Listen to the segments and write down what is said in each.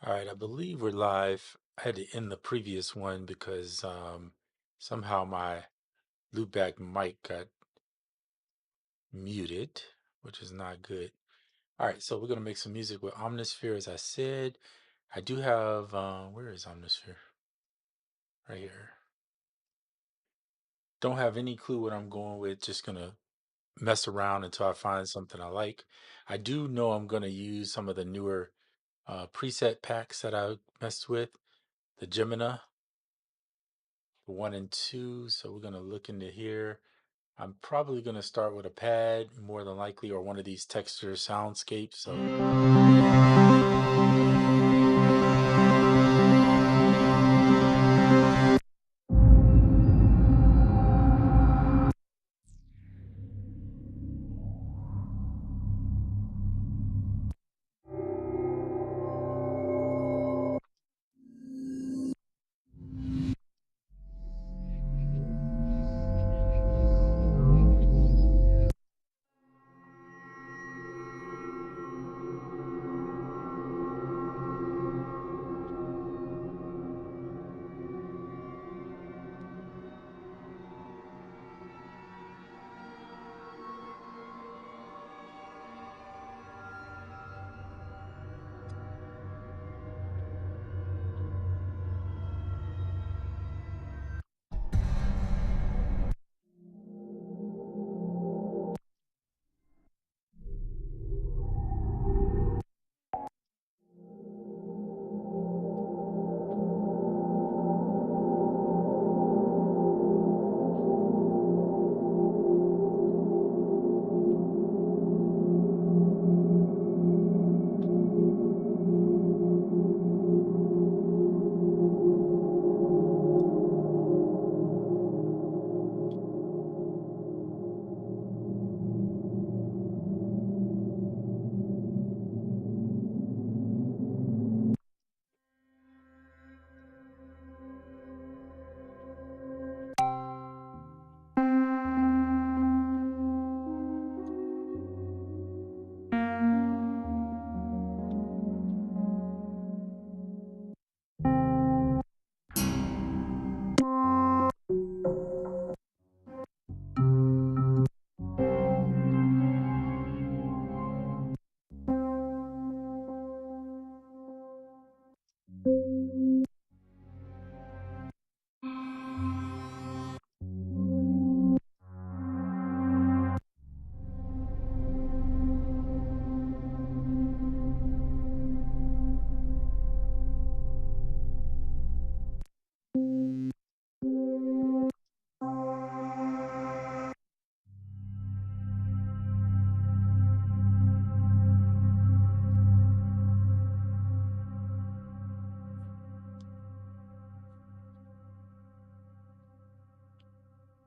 All right, I believe we're live. I had to end the previous one because somehow my loopback mic got muted, which is not good. All right, so we're gonna make some music with Omnisphere, as I said. I do have where is Omnisphere? Right here. Don't have any clue what I'm going with. Just gonna mess around until I find something I like. I do know I'm gonna use some of the newer preset packs that I messed with, the Gemini 1 and 2. So we're gonna look into here. I'm probably going to start with a pad, more than likely, or one of these texture soundscapes. So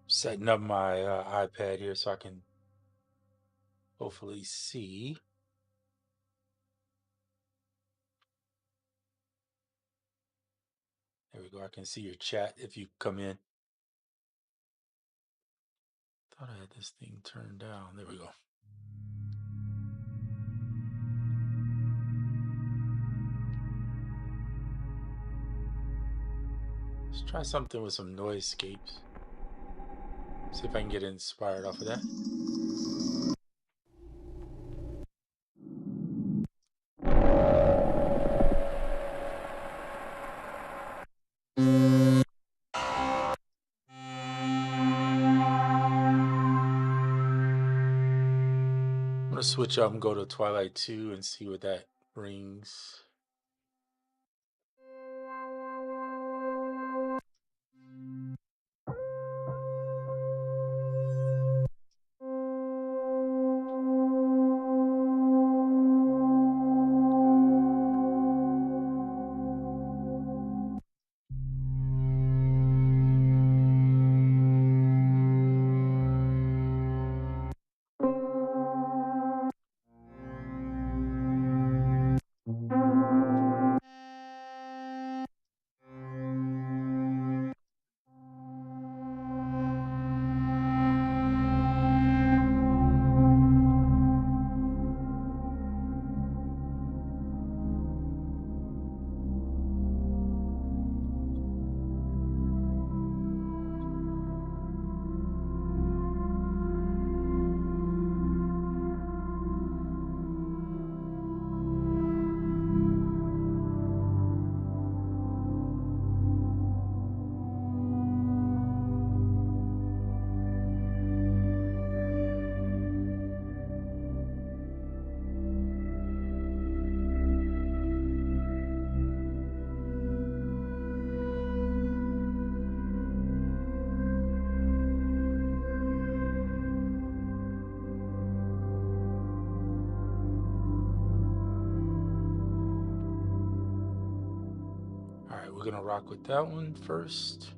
setting up my iPad here so I can hopefully see. There we go. I can see your chat if you come in. Thought I had this thing turned down. There we go. Let's try something with some noiseescapes. See if I can get inspired off of that. I'm gonna switch up and go to Twilight 2 and see what that brings. we're gonna rock with that one first.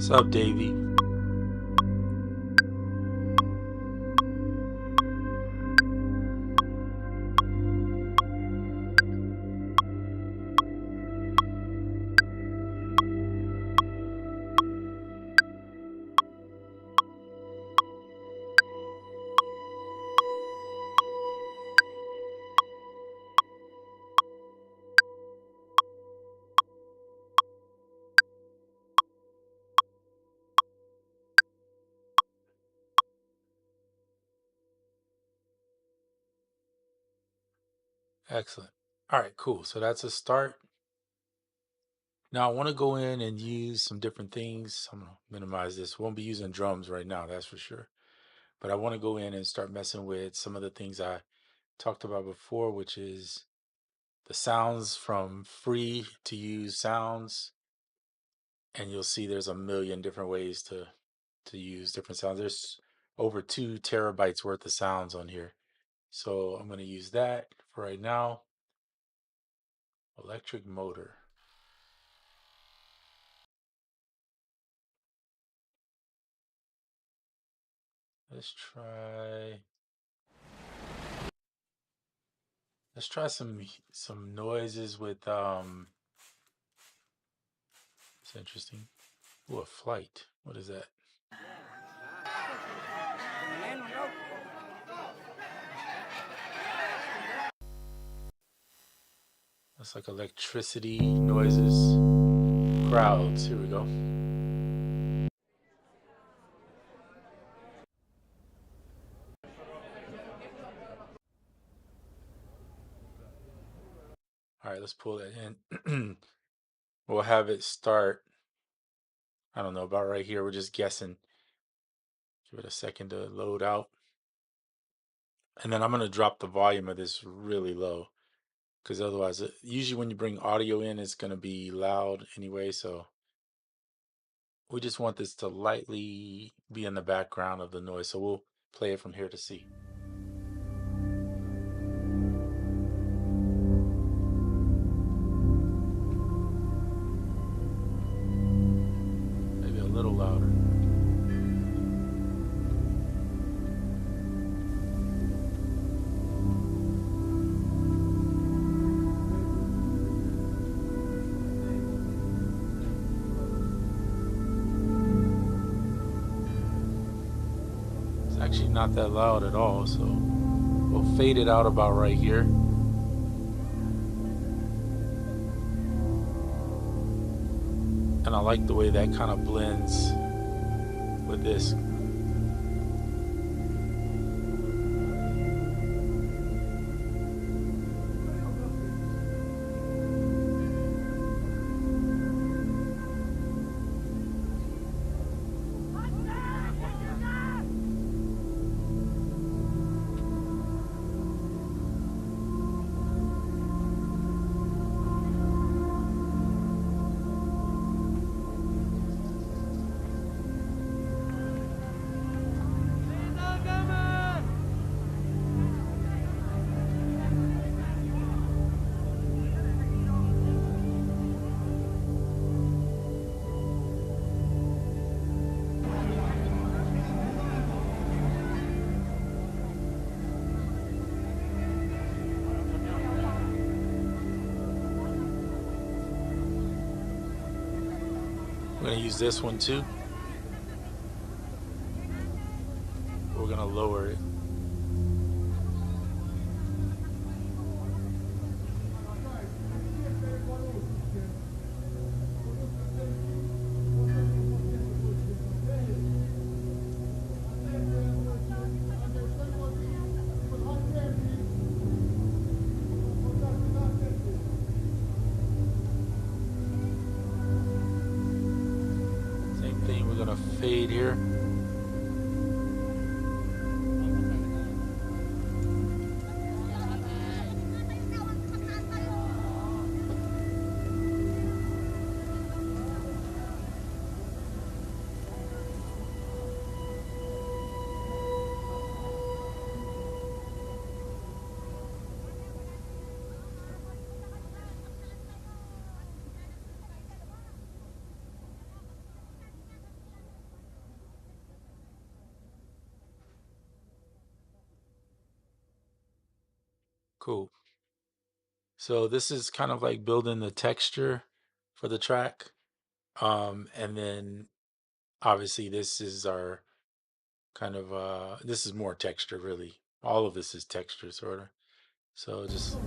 What's up, Davey? Excellent. All right, cool. So that's a start. Now I want to go in and use some different things. I'm gonna minimize this. Won't be using drums right now, that's for sure. But I want to go in and start messing with some of the things I talked about before, which is the sounds from free to use sounds. And you'll see there's a million different ways to use different sounds. There's over 2 terabytes worth of sounds on here. So I'm going to use that for right now. Electric motor. Let's try let's try some noises with it's interesting. Ooh, a flight. What is that? That's like electricity noises. Crowds. Here we go. All right, let's pull that in. We'll have it start. I don't know, about right here. We're just guessing. Give it a second to load out. And then I'm going to drop the volume of this really low because otherwise, usually when you bring audio in, it's going to be loud anyway. So we just want this to lightly be in the background of the noise. So we'll play it from here to see. louder. It's actually not that loud at all, so we'll fade it out about right here. And I like the way that kind of blends with this. I'm going to use this one too. We're going to lower it. Same thing, we're going to fade here. Cool. So this is kind of like building the texture for the track. And then obviously this is our kind of this is more texture really. All of this is texture sort of. So just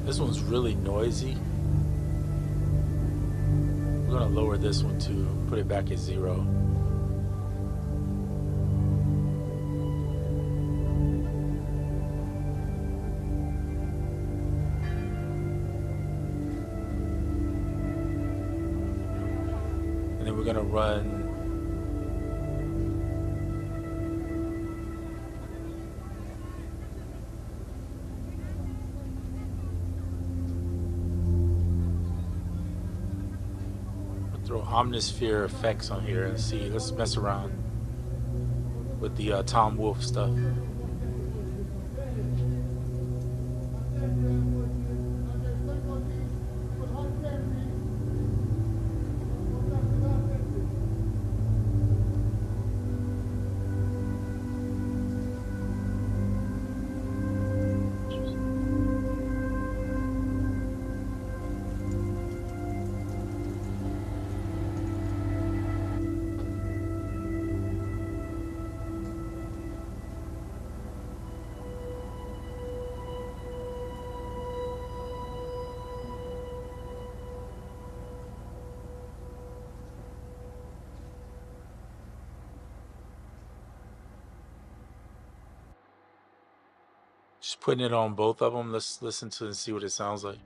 this one's really noisy. We're gonna lower this one to put it back at 0. And then we're gonna run throw Omnisphere effects on here and see. Let's mess around with the Tom Wolfe stuff. Just putting it on both of them. Let's listen to it and see what it sounds like.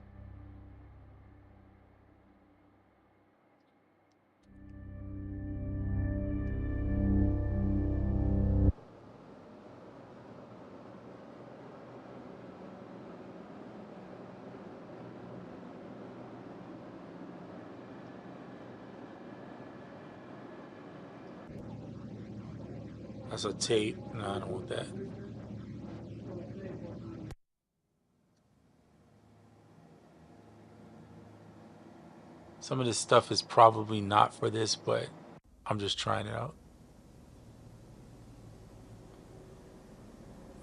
That's a tape. No, I don't want that. Some of this stuff is probably not for this, but I'm just trying it out.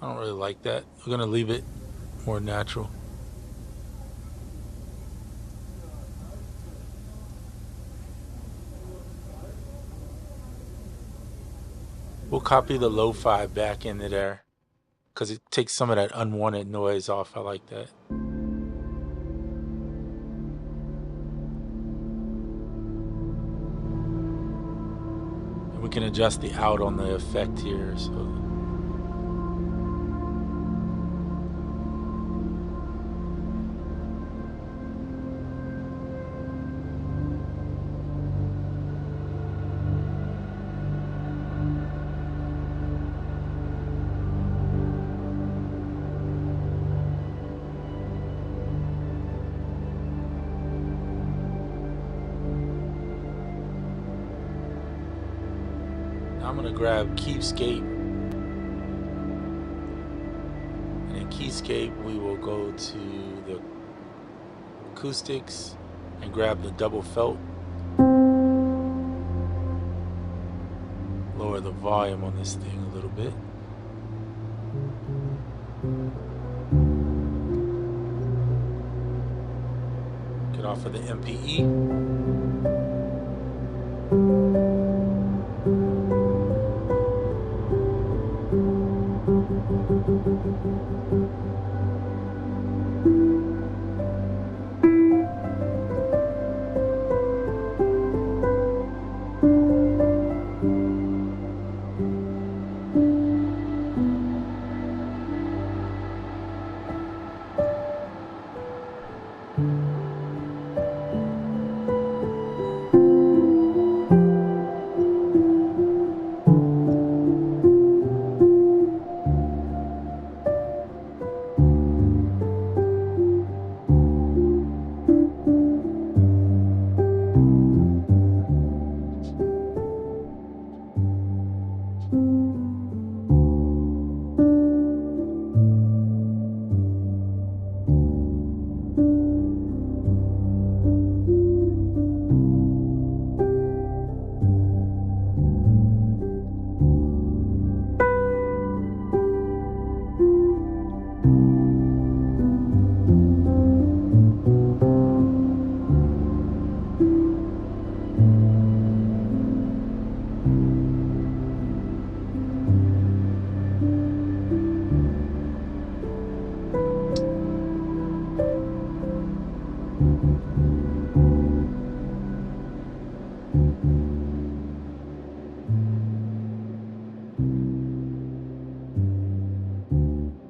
I don't really like that. We're gonna leave it more natural. We'll copy the lo-fi back into there because it takes some of that unwanted noise off. I like that. And we can adjust the out on the effect here. So I'm gonna grab Keepscape, and in Keyscape we will go to the acoustics and grab the double felt. Lower the volume on this thing a little bit. Get off of the MPE.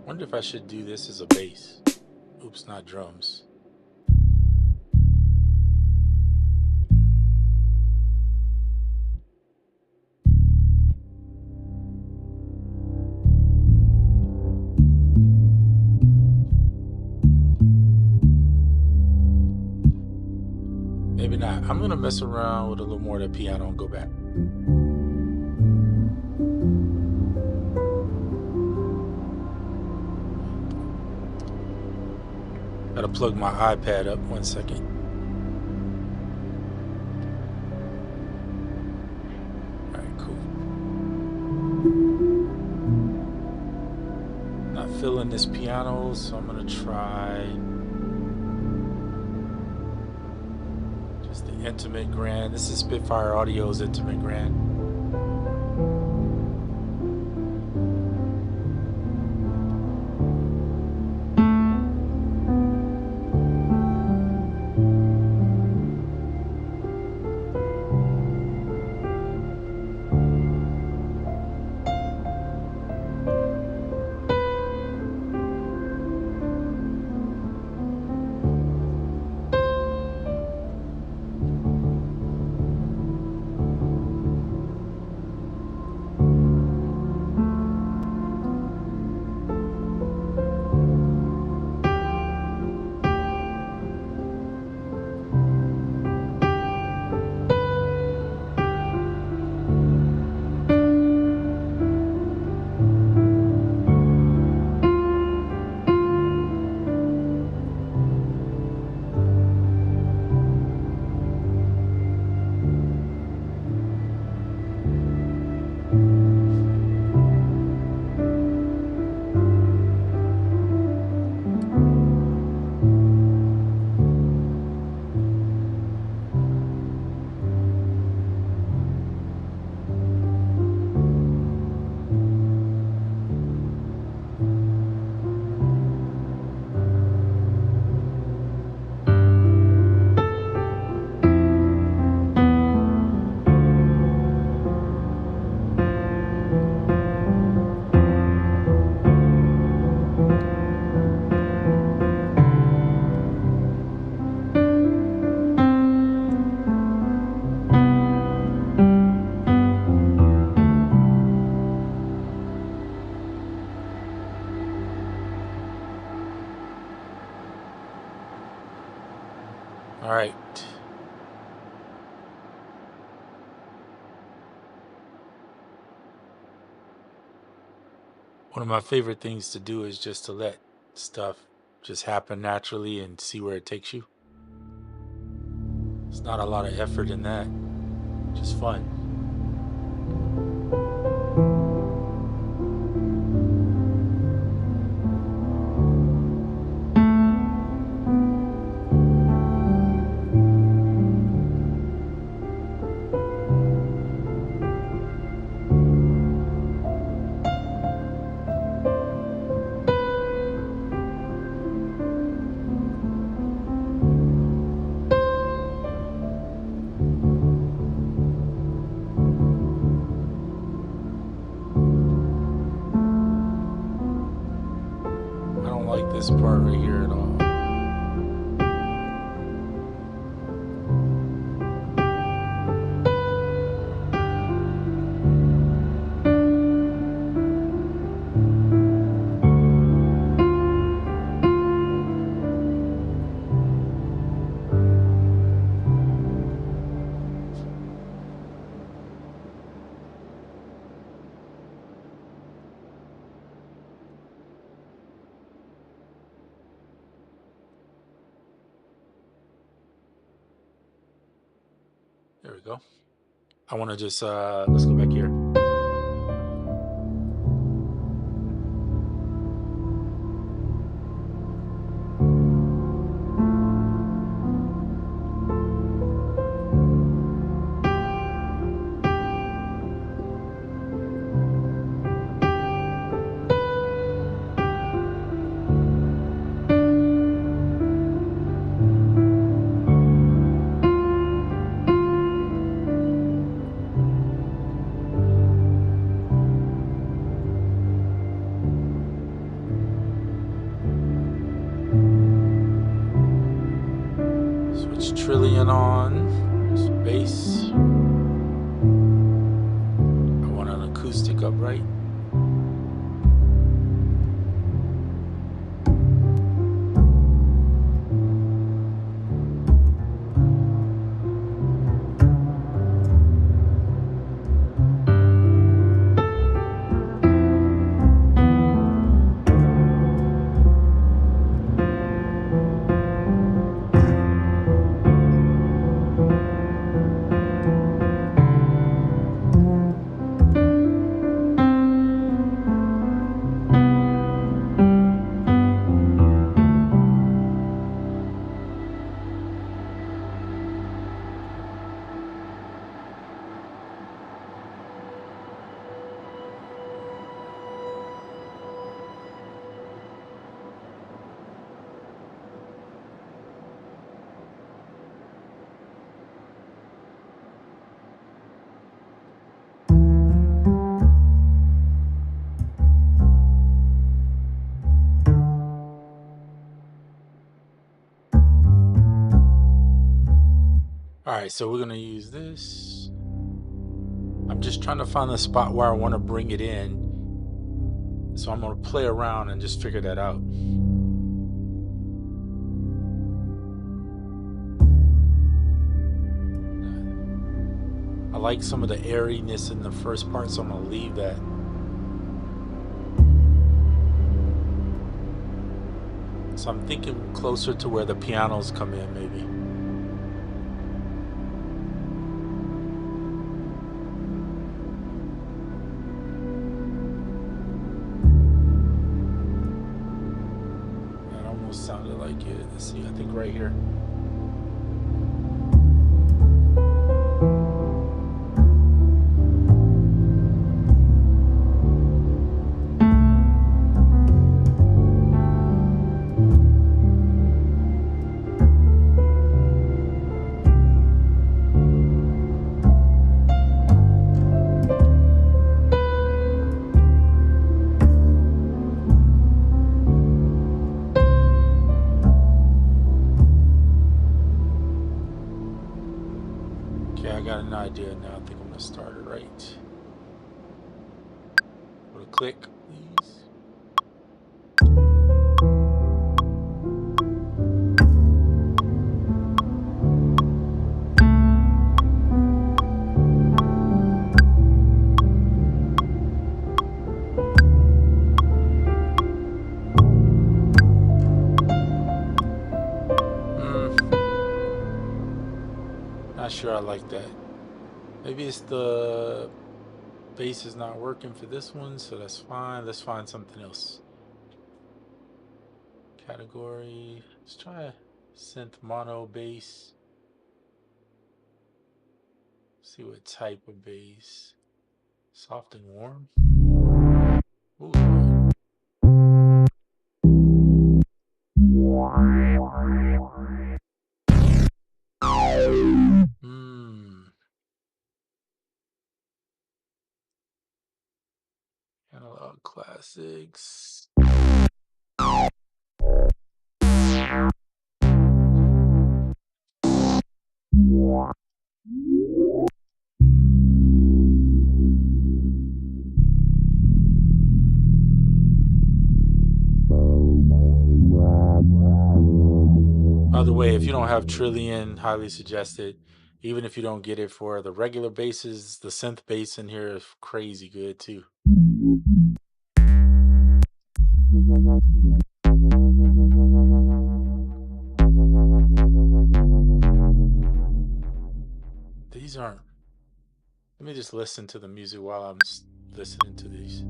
Wonder if I should do this as a bass. Oops, not drums. Maybe not. I'm gonna mess around with a little more of the piano and go back. Gotta plug my iPad up 1 second. Alright, cool. Not feeling this piano, so I'm gonna try just the intimate grand. This is Spitfire Audio's intimate grand. One of my favorite things to do is just to let stuff just happen naturally and see where it takes you. It's not a lot of effort in that, just fun. I don't like this part right here at all. There we go. I want to just, let's go back here. Switch trillion on, some bass. I want an acoustic upright. All right, so we're gonna use this. I'm just trying to find the spot where I want to bring it in. So I'm gonna play around and just figure that out. I like some of the airiness in the first part, so I'm gonna leave that. So I'm thinking closer to where the pianos come in, maybe. That almost sounded like it. Let's see, I think right here. Okay, I got an idea now. I think I'm gonna start it right. Put a click, please. sure I like that. Maybe it's the bass is not working for this one, so that's fine. Let's find something else. Category. Let's try synth mono bass. See what type of bass. Soft and warm. Ooh. Hmm. Analog classics. By the way, if you don't have Trillion, highly suggested. Even if you don't get it for the regular basses, the synth bass in here is crazy good too. These aren't. Let me just listen to the music while I'm listening to these.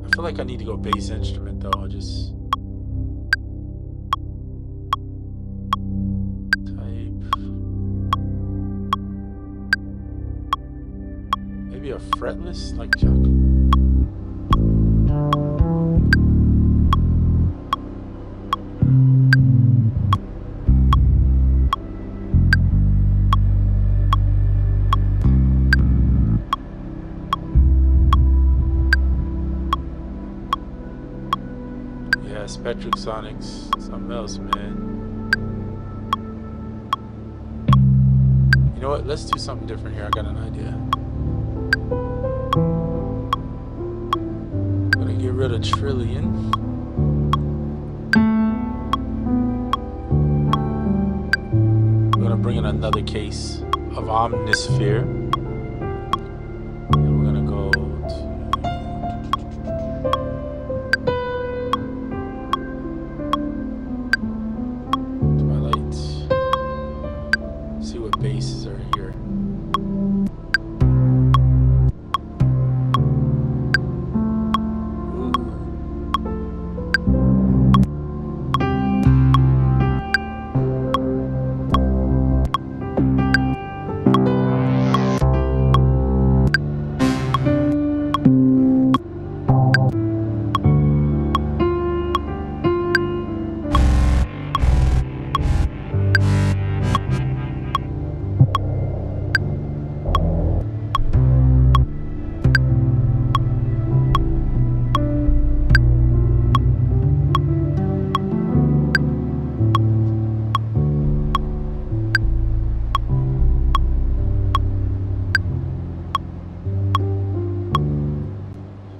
I feel like I need to go bass instrument though. I'll just type. Maybe a fretless like Chuck. Yeah, Spectric Sonics, something else, man. You know what? Let's do something different here. I got an idea. I'm gonna get rid of Trillion. I'm gonna bring in another case of Omnisphere. And we're gonna go to Twilight. See what basses are here.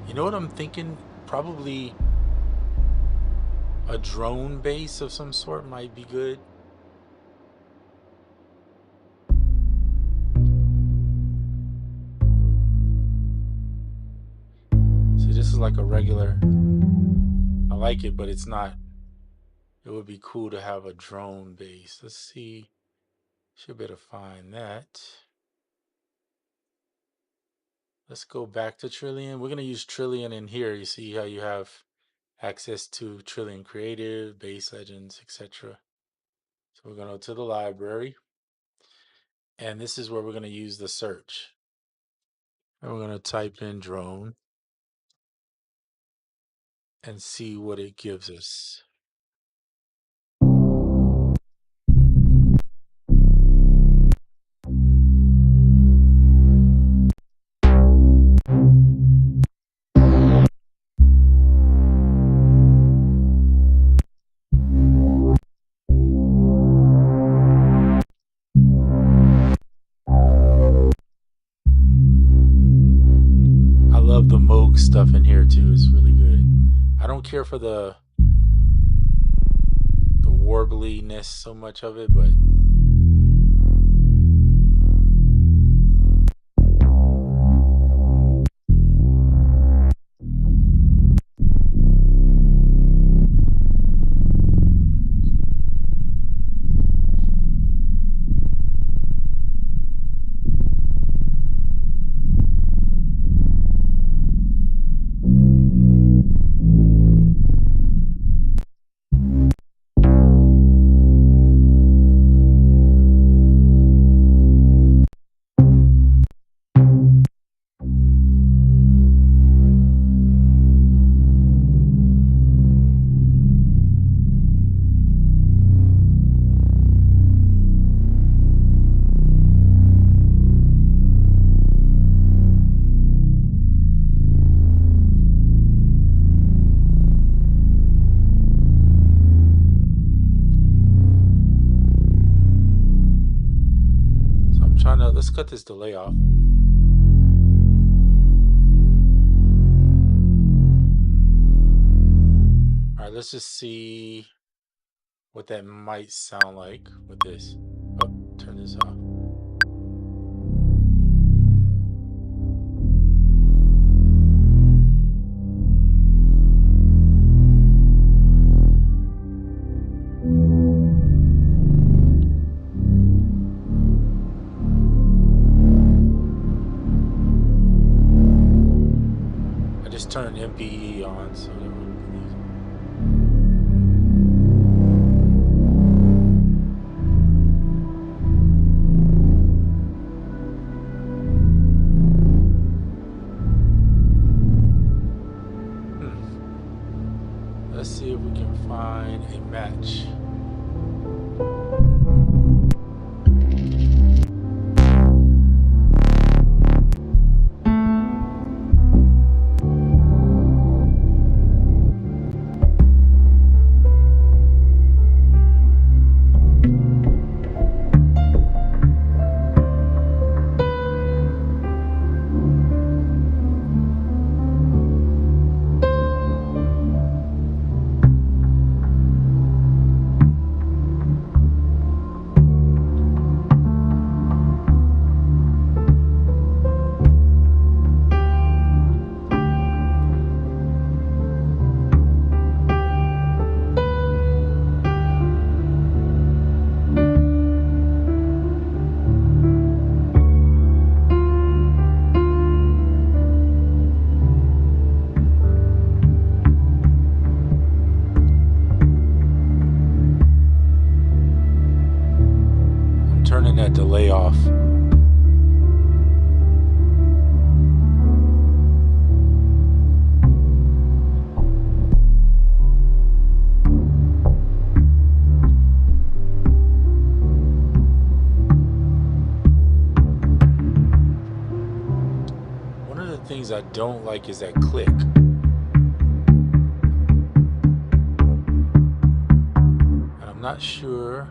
You know what I'm thinking? Probably a drone bass of some sort might be good. See, this is like a regular. I like it, but it's not. It would be cool to have a drone bass. Let's see. Should be able to find that. Let's go back to Trillion. We're going to use Trillion in here. You see how you have access to Trillion Creative, Bass Legends, etc. So we're going to go to the library. And this is where we're going to use the search. And we're going to type in drone and see what it gives us. I love the Moog stuff in here too. It's really good. I don't care for the warbliness so much of it, but let's cut this delay off. All right, let's just see what that might sound like with this. Oh, turn this off. I just turned MPE on, so let's see if we can find a match. Turning that delay off. One of the things I don't like is that click. And I'm not sure.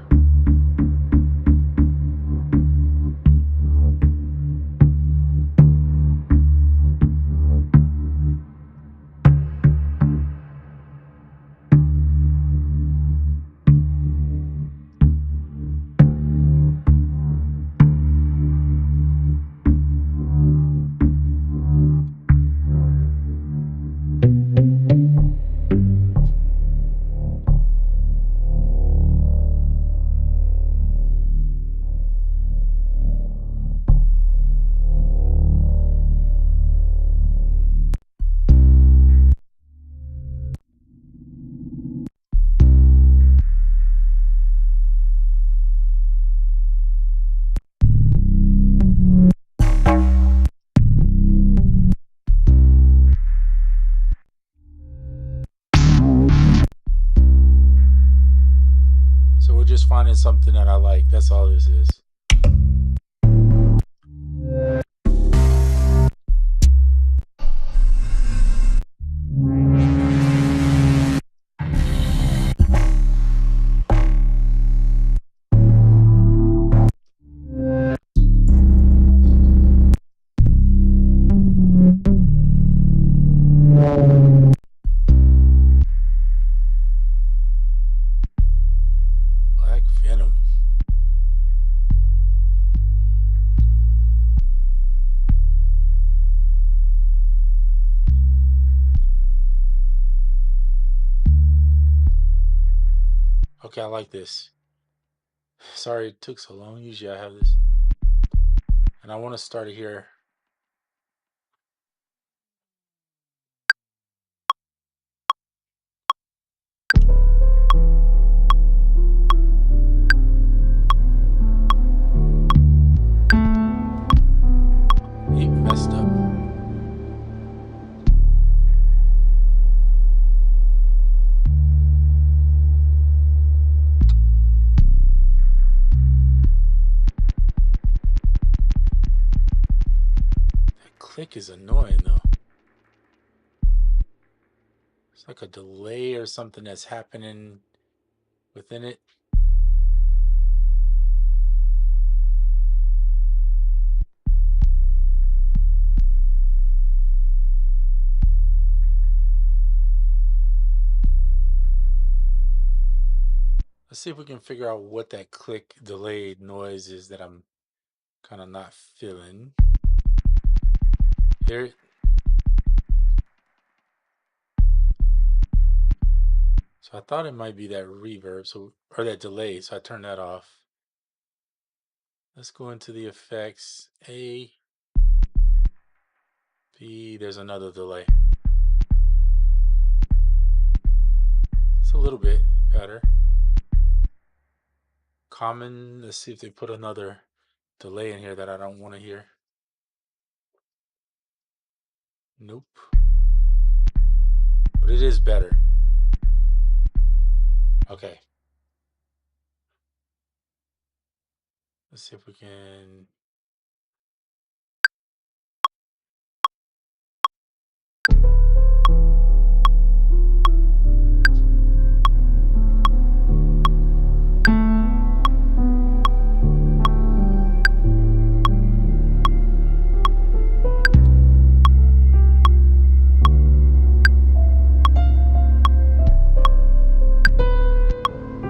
So we're just finding something that I like. That's all this is. Black Venom. Okay, I like this. Sorry it took so long. Usually I have this. And I want to start it here. It messed up. That click is annoying though. It's like a delay or something that's happening within it. Let's see if we can figure out what that click delayed noise is that I'm kind of not feeling. Here. So I thought it might be that reverb, or that delay, so I turned that off. Let's go into the effects. A, B, there's another delay. It's a little bit better. Common, let's see if they put another delay in here that I don't want to hear. Nope. But it is better. Okay. Let's see if we can.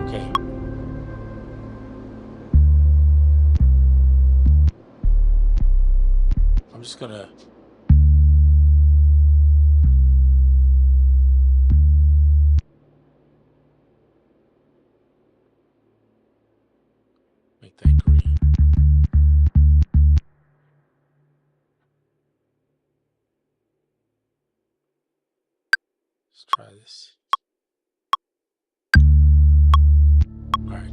Okay. I'm just gonna make that green. Let's try this. All right.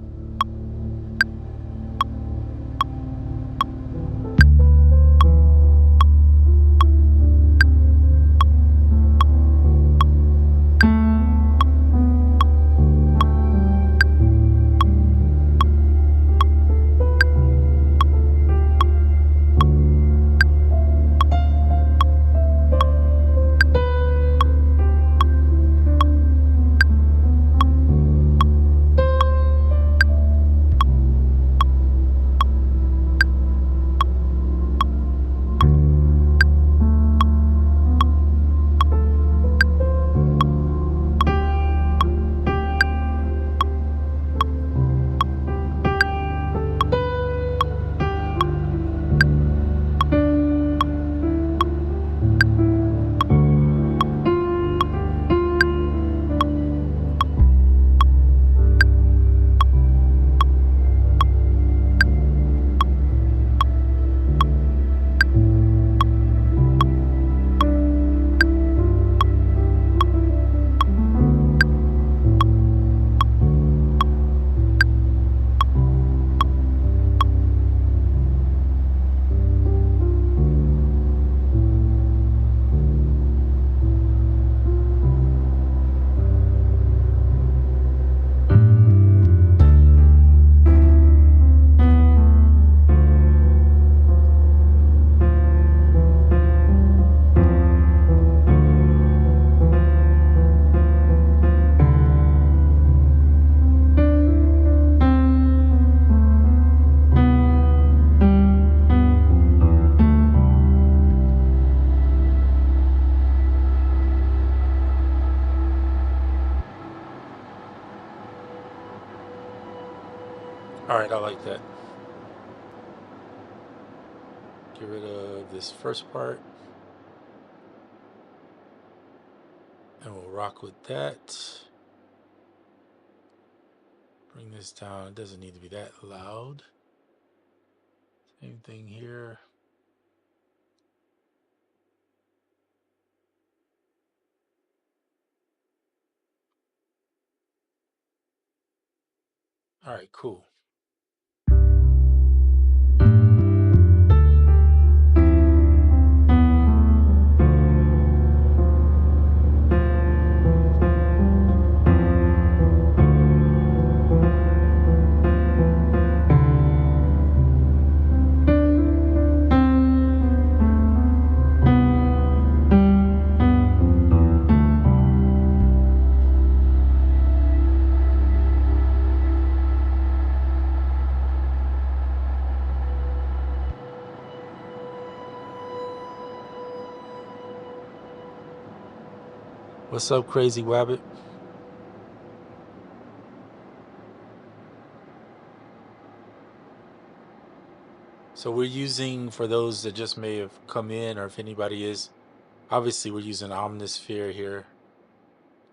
All right, I like that. Get rid of this first part. And we'll rock with that. Bring this down. It doesn't need to be that loud. Same thing here. All right, cool. What's up, Crazy Wabbit? So we're using, for those that just may have come in, or if anybody is, obviously we're using Omnisphere here.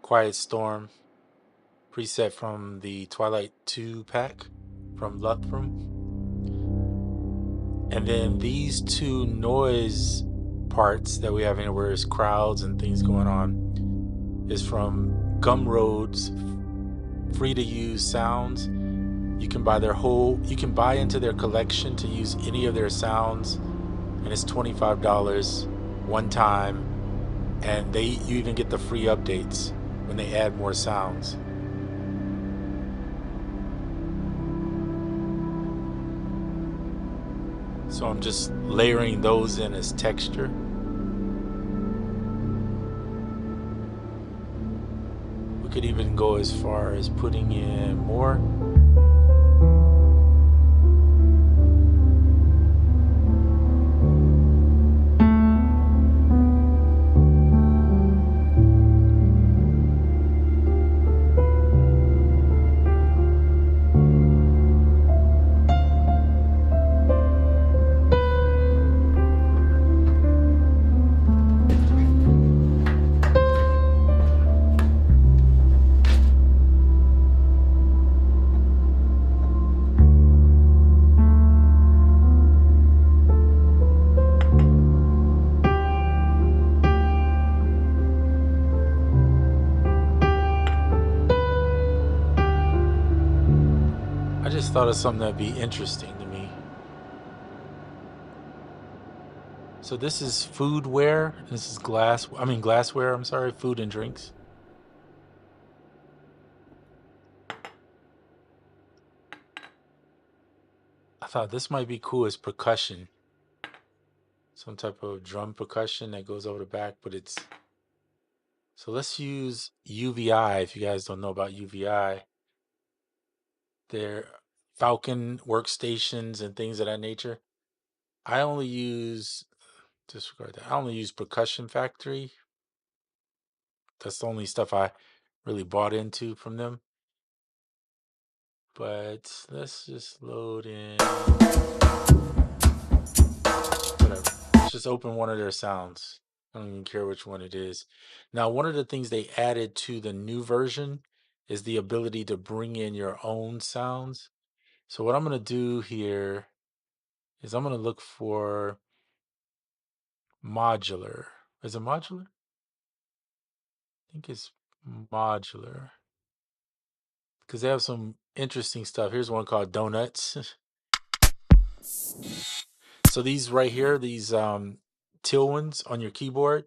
Quiet Storm, preset from the Twilight 2 pack from Luthrum. And then these two noise parts that we have in here, where there's crowds and things going on, is from Gumroad's free to use sounds. You can buy into their collection to use any of their sounds, and it's $25 one time, and you even get the free updates when they add more sounds. So I'm just layering those in as texture. We could even go as far as putting in more. I just thought of something that'd be interesting to me. So this is foodware. This is glassware. I'm sorry, food and drinks. I thought this might be cool as percussion. Some type of drum percussion that goes over the back, but it's... So let's use UVI. If you guys don't know about UVI, they're Falcon workstations and things of that nature. I only use, disregard that, I only use Percussion Factory. That's the only stuff I really bought into from them. But let's just load in, whatever. Let's just open one of their sounds. I don't even care which one it is. Now, one of the things they added to the new version is the ability to bring in your own sounds. So what I'm going to do here is I'm going to look for modular. Is it modular? I think it's modular, because they have some interesting stuff. Here's one called Donuts. So these right here, these teal ones on your keyboard,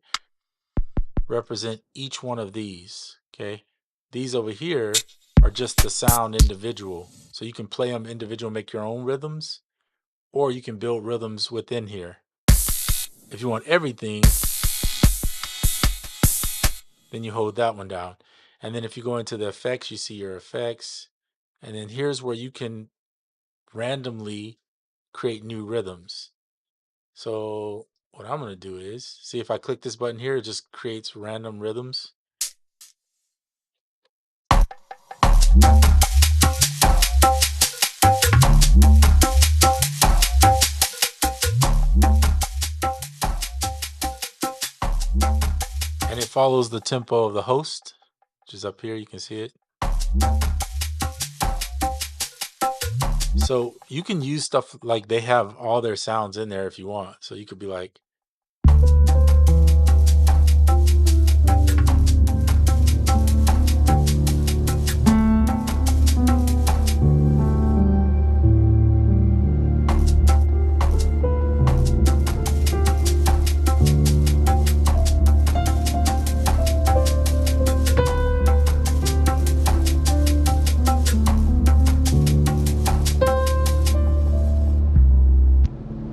represent each one of these. Okay, these over here are just the sound individual. So you can play them individual, make your own rhythms, or you can build rhythms within here. If you want everything, then you hold that one down. And then if you go into the effects, you see your effects. And then here's where you can randomly create new rhythms. So what I'm going to do is, see, if I click this button here, it just creates random rhythms. And it follows the tempo of the host, which is up here. You can see it. So you can use stuff like, they have all their sounds in there if you want. So you could be like,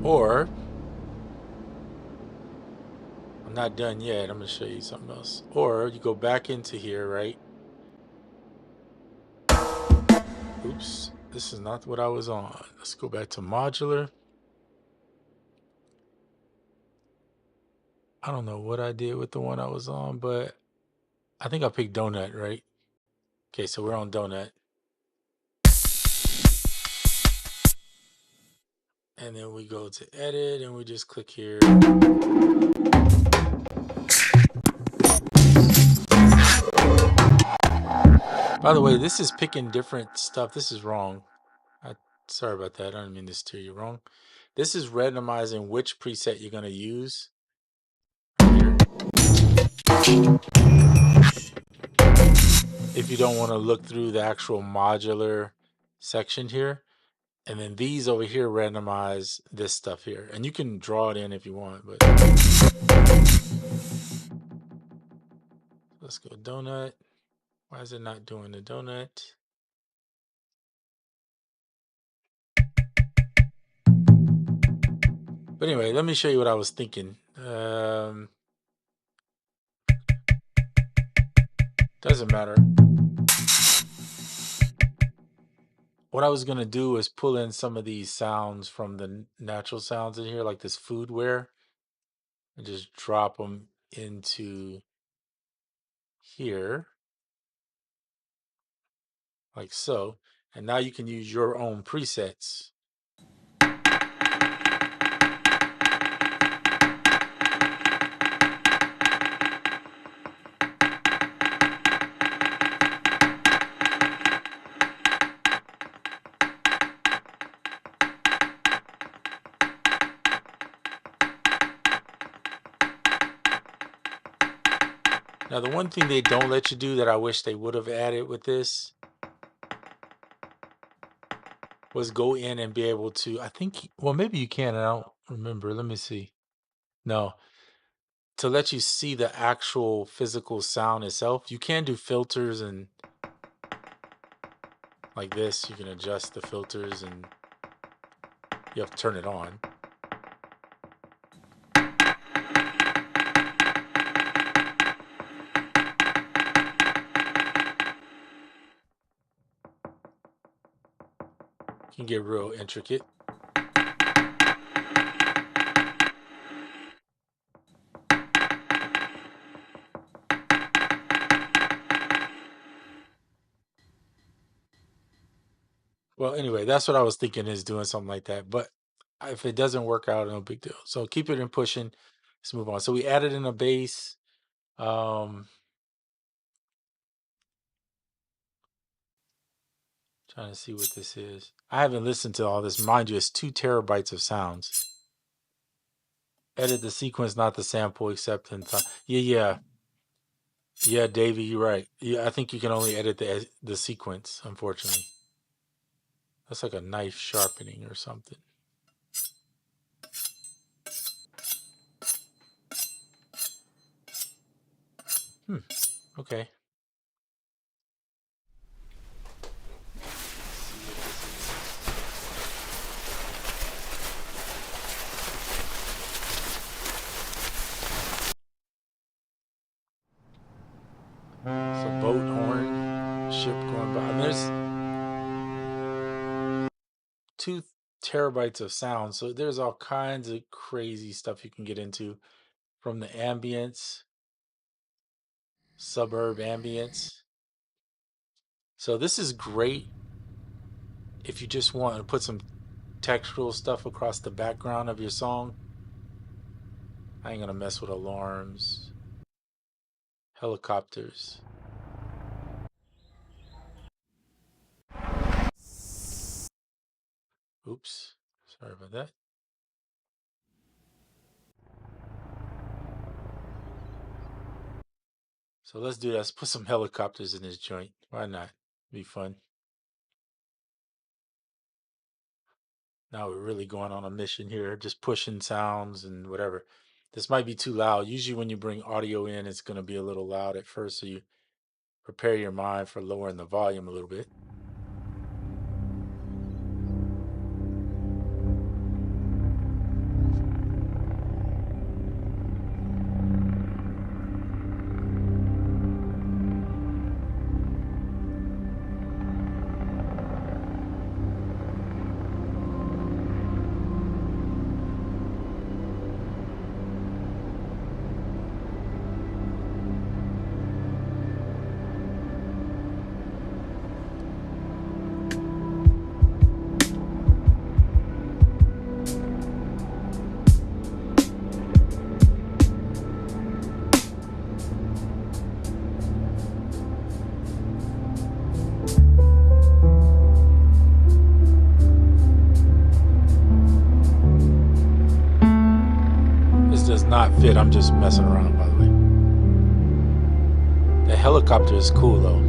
or I'm not done yet. I'm going to show you something else. Or you go back into here, right? Oops, this is not what I was on. Let's go back to modular. I don't know what I did with the one I was on, but I think I picked Donut, right? Okay, so we're on Donut. And then we go to edit and we just click here. By the way, this is picking different stuff. This is wrong. Sorry about that. I don't mean to steer you wrong. This is randomizing which preset you're going to use. Right here. If you don't want to look through the actual modular section here. And then these over here randomize this stuff here. And you can draw it in if you want, but let's go donut. Why is it not doing the donut? But anyway, let me show you what I was thinking. Doesn't matter. What I was going to do is pull in some of these sounds from the natural sounds in here, like this foodware, and just drop them into here, like so. And now you can use your own presets. Now, the one thing they don't let you do that I wish they would have added with this was go in and be able to, I think, well, maybe you can, I don't remember. Let me see. No, to let you see the actual physical sound itself. You can do filters and like this. You can adjust the filters and you have to turn it on. Can get real intricate. Well, anyway, that's what I was thinking, is doing something like that. But if it doesn't work out, no big deal. So keep it in pushing. Let's move on. So we added in a bass. Trying to see what this is. I haven't listened to all this. Mind you, it's 2 terabytes of sounds. Edit the sequence, not the sample, except in time. Yeah, Davey, you're right. Yeah, I think you can only edit the sequence, unfortunately. That's like a knife sharpening or something. Okay. So boat horn, ship going by. And there's 2 terabytes of sound. So there's all kinds of crazy stuff you can get into, from the ambience, suburb ambience. So this is great if you just want to put some textural stuff across the background of your song. I ain't gonna mess with alarms, helicopters. Oops, sorry about that. So let's do that. Let's put some helicopters in this joint. Why not? Be fun. Now we're really going on a mission here, just pushing sounds and whatever. This might be too loud. Usually when you bring audio in, it's going to be a little loud at first, so you prepare your mind for lowering the volume a little bit. does not fit. I'm just messing around, by the way. The helicopter is cool though.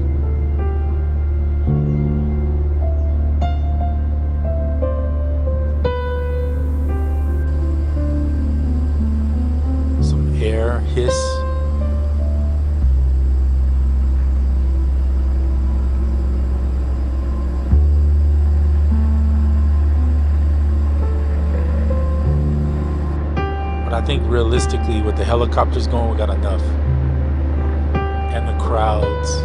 Some air hiss. But I think realistically, with the helicopters going, we got enough. And the crowds.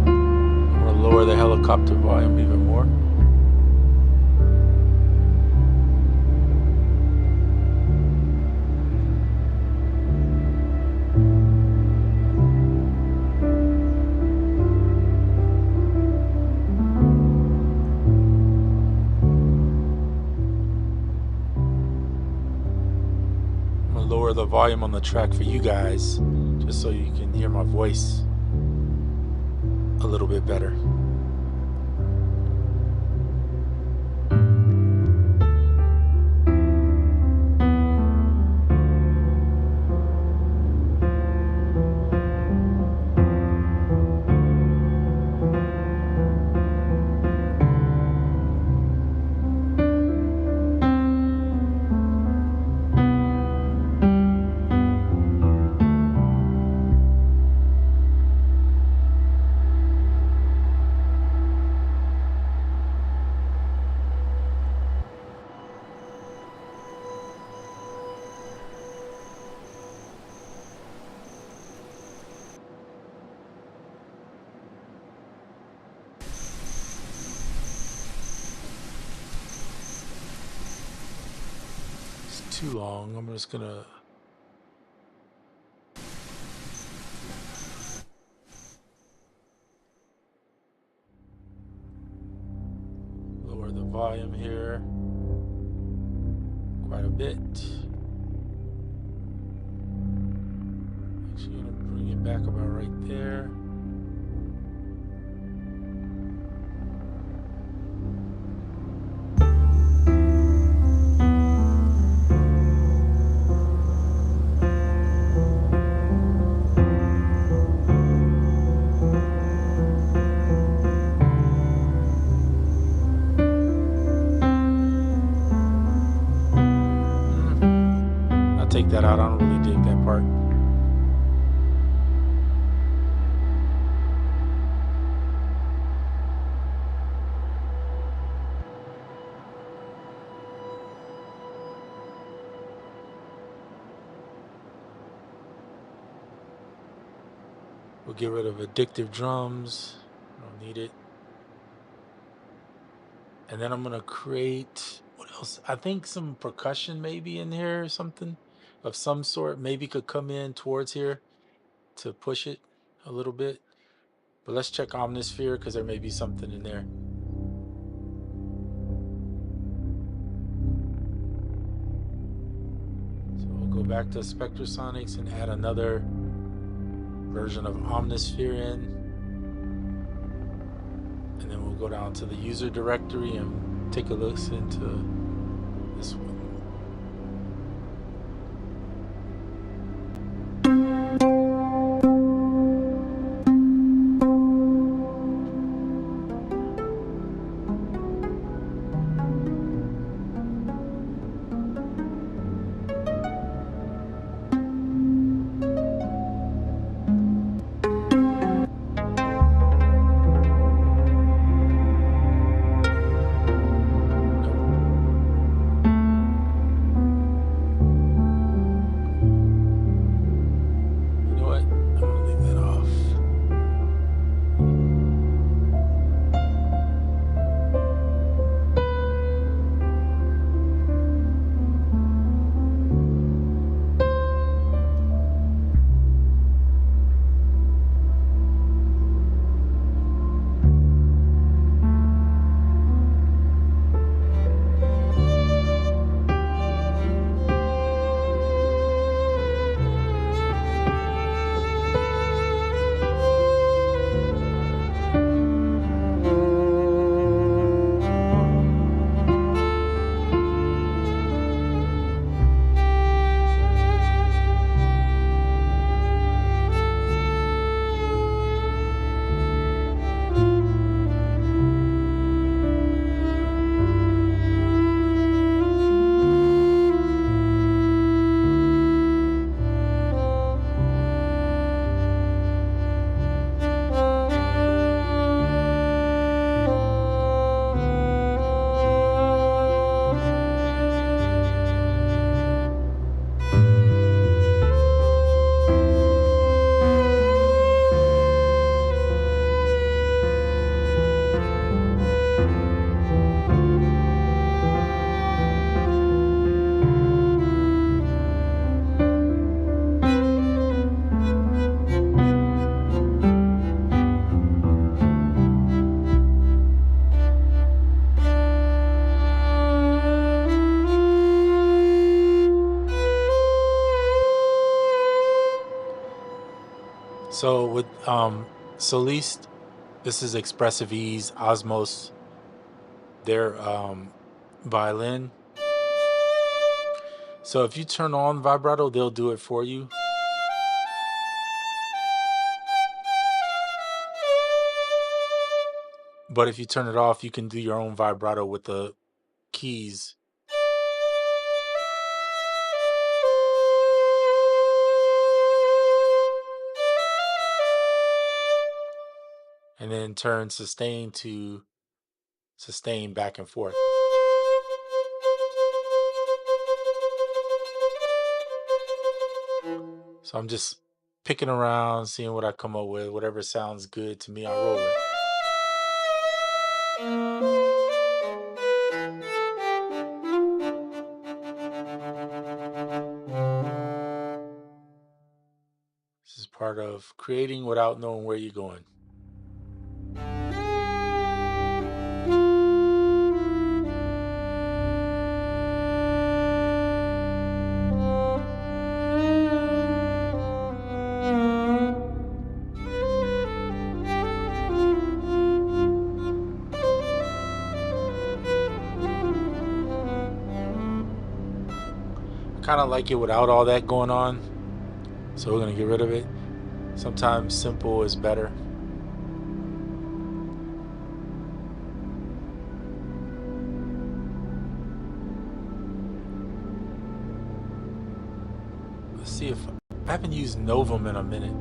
I'm gonna lower the helicopter volume even more. Lower the volume on the track for you guys, just so you can hear my voice a little bit better. Too long. I'm just gonna lower the volume here quite a bit. Actually, gonna bring it back about right there. Take that out. I don't really dig that part. We'll get rid of addictive drums. I don't need it. And then I'm gonna create, what else? I think some percussion maybe in here or something of some sort. Maybe could come in towards here to push it a little bit. But let's check Omnisphere because there may be something in there. So we'll go back to Spectrasonics and add another version of Omnisphere in. And then we'll go down to the user directory and take a listen to this one. So with Soliste, this is Expressive Ease Osmos, their violin. So if you turn on vibrato, they'll do it for you. But if you turn it off, you can do your own vibrato with the keys. And then turn sustain to sustain back and forth. So I'm just picking around, seeing what I come up with. Whatever sounds good to me, I roll with. This is part of creating without knowing where you're going. I kind of like it without all that going on. So we're going to get rid of it. Sometimes simple is better. Let's see if I haven't used Novum in a minute.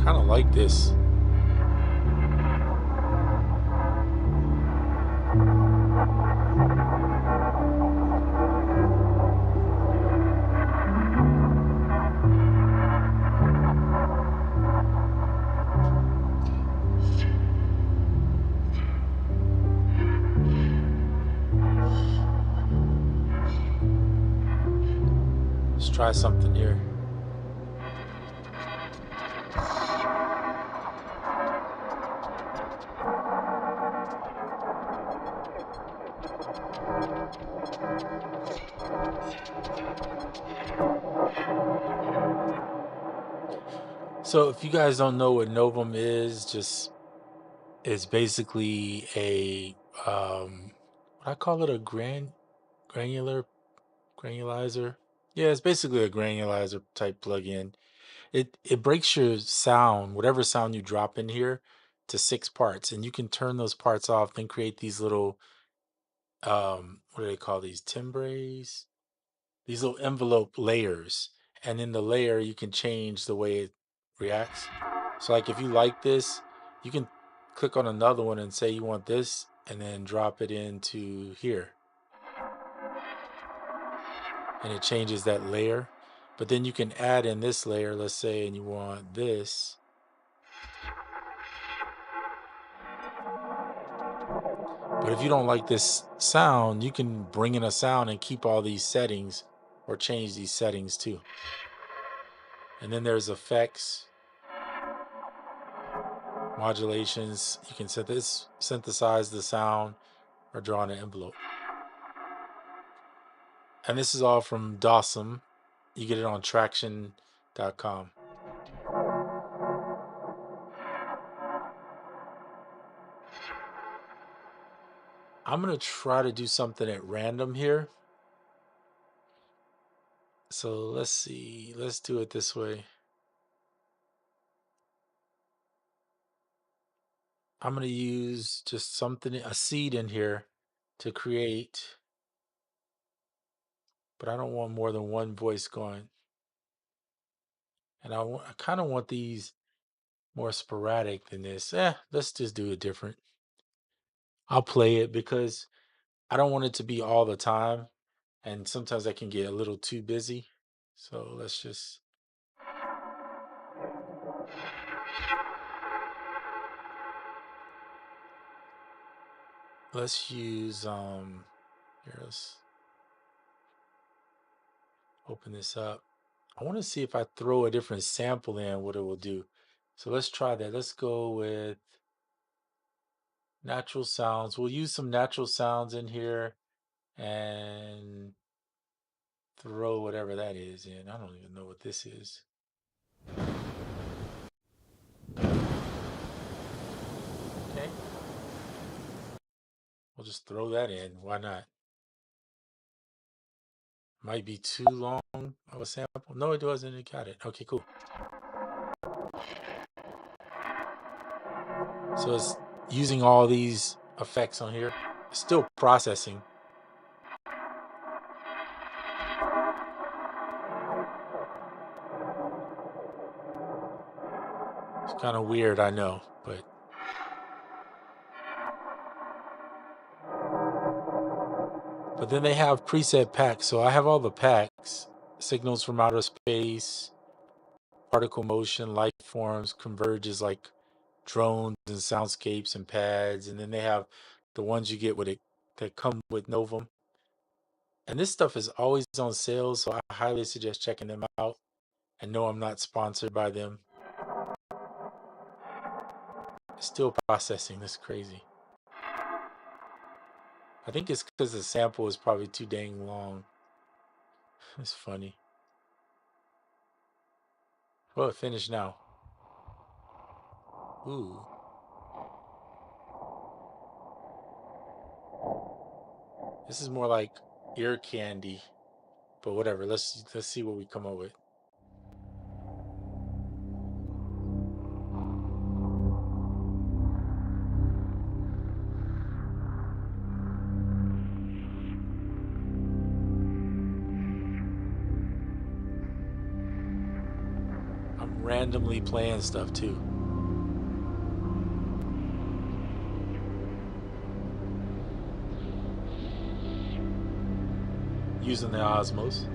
Kind of like this. Let's try something here. So if you guys don't know what Novum is, just it's basically a what I call it, a granular granulizer. Yeah, it's basically a granulizer type plugin. It breaks your sound, whatever sound you drop in here, to 6 parts, and you can turn those parts off, then create these little what do they call these, timbres? These little envelope layers. And in the layer you can change the way it reacts. So like if you like this, you can click on another one and say you want this and then drop it into here. And it changes that layer. But then you can add in this layer, let's say, and you want this. But if you don't like this sound, you can bring in a sound and keep all these settings or change these settings too. And then there's effects, modulations. You can synthesize the sound or draw in an envelope. And this is all from Dawson. You get it on traction.com. I'm going to try to do something at random here. So let's see. Let's do it this way. I'm going to use just something, a seed in here to create, but I don't want more than one voice going. And I kind of want these more sporadic than this. Let's just do it different. I'll play it because I don't want it to be all the time. And sometimes I can get a little too busy. So let's use here, let's open this up. I want to see if I throw a different sample in, what it will do. So let's try that. Let's go with natural sounds. We'll use some natural sounds in here and throw whatever that is in. I don't even know what this is. Okay. We'll just throw that in. Why not? Might be too long of a sample. No, it wasn't. It got it. Okay, cool. So it's using all these effects on here. It's still processing. It's kind of weird, I know, but then they have preset packs. So I have all the packs: signals from outer space, particle motion, life forms, converges like drones and soundscapes and pads, and then they have the ones you get with it that come with Novum. And this stuff is always on sale, so I highly suggest checking them out. And no, I'm not sponsored by them. It's still processing. That's crazy. I think it's because the sample is probably too dang long. It's funny. Well, it finished now. Ooh. This is more like ear candy. But whatever. Let's see what we come up with. I'm randomly playing stuff too. Using the Osmos.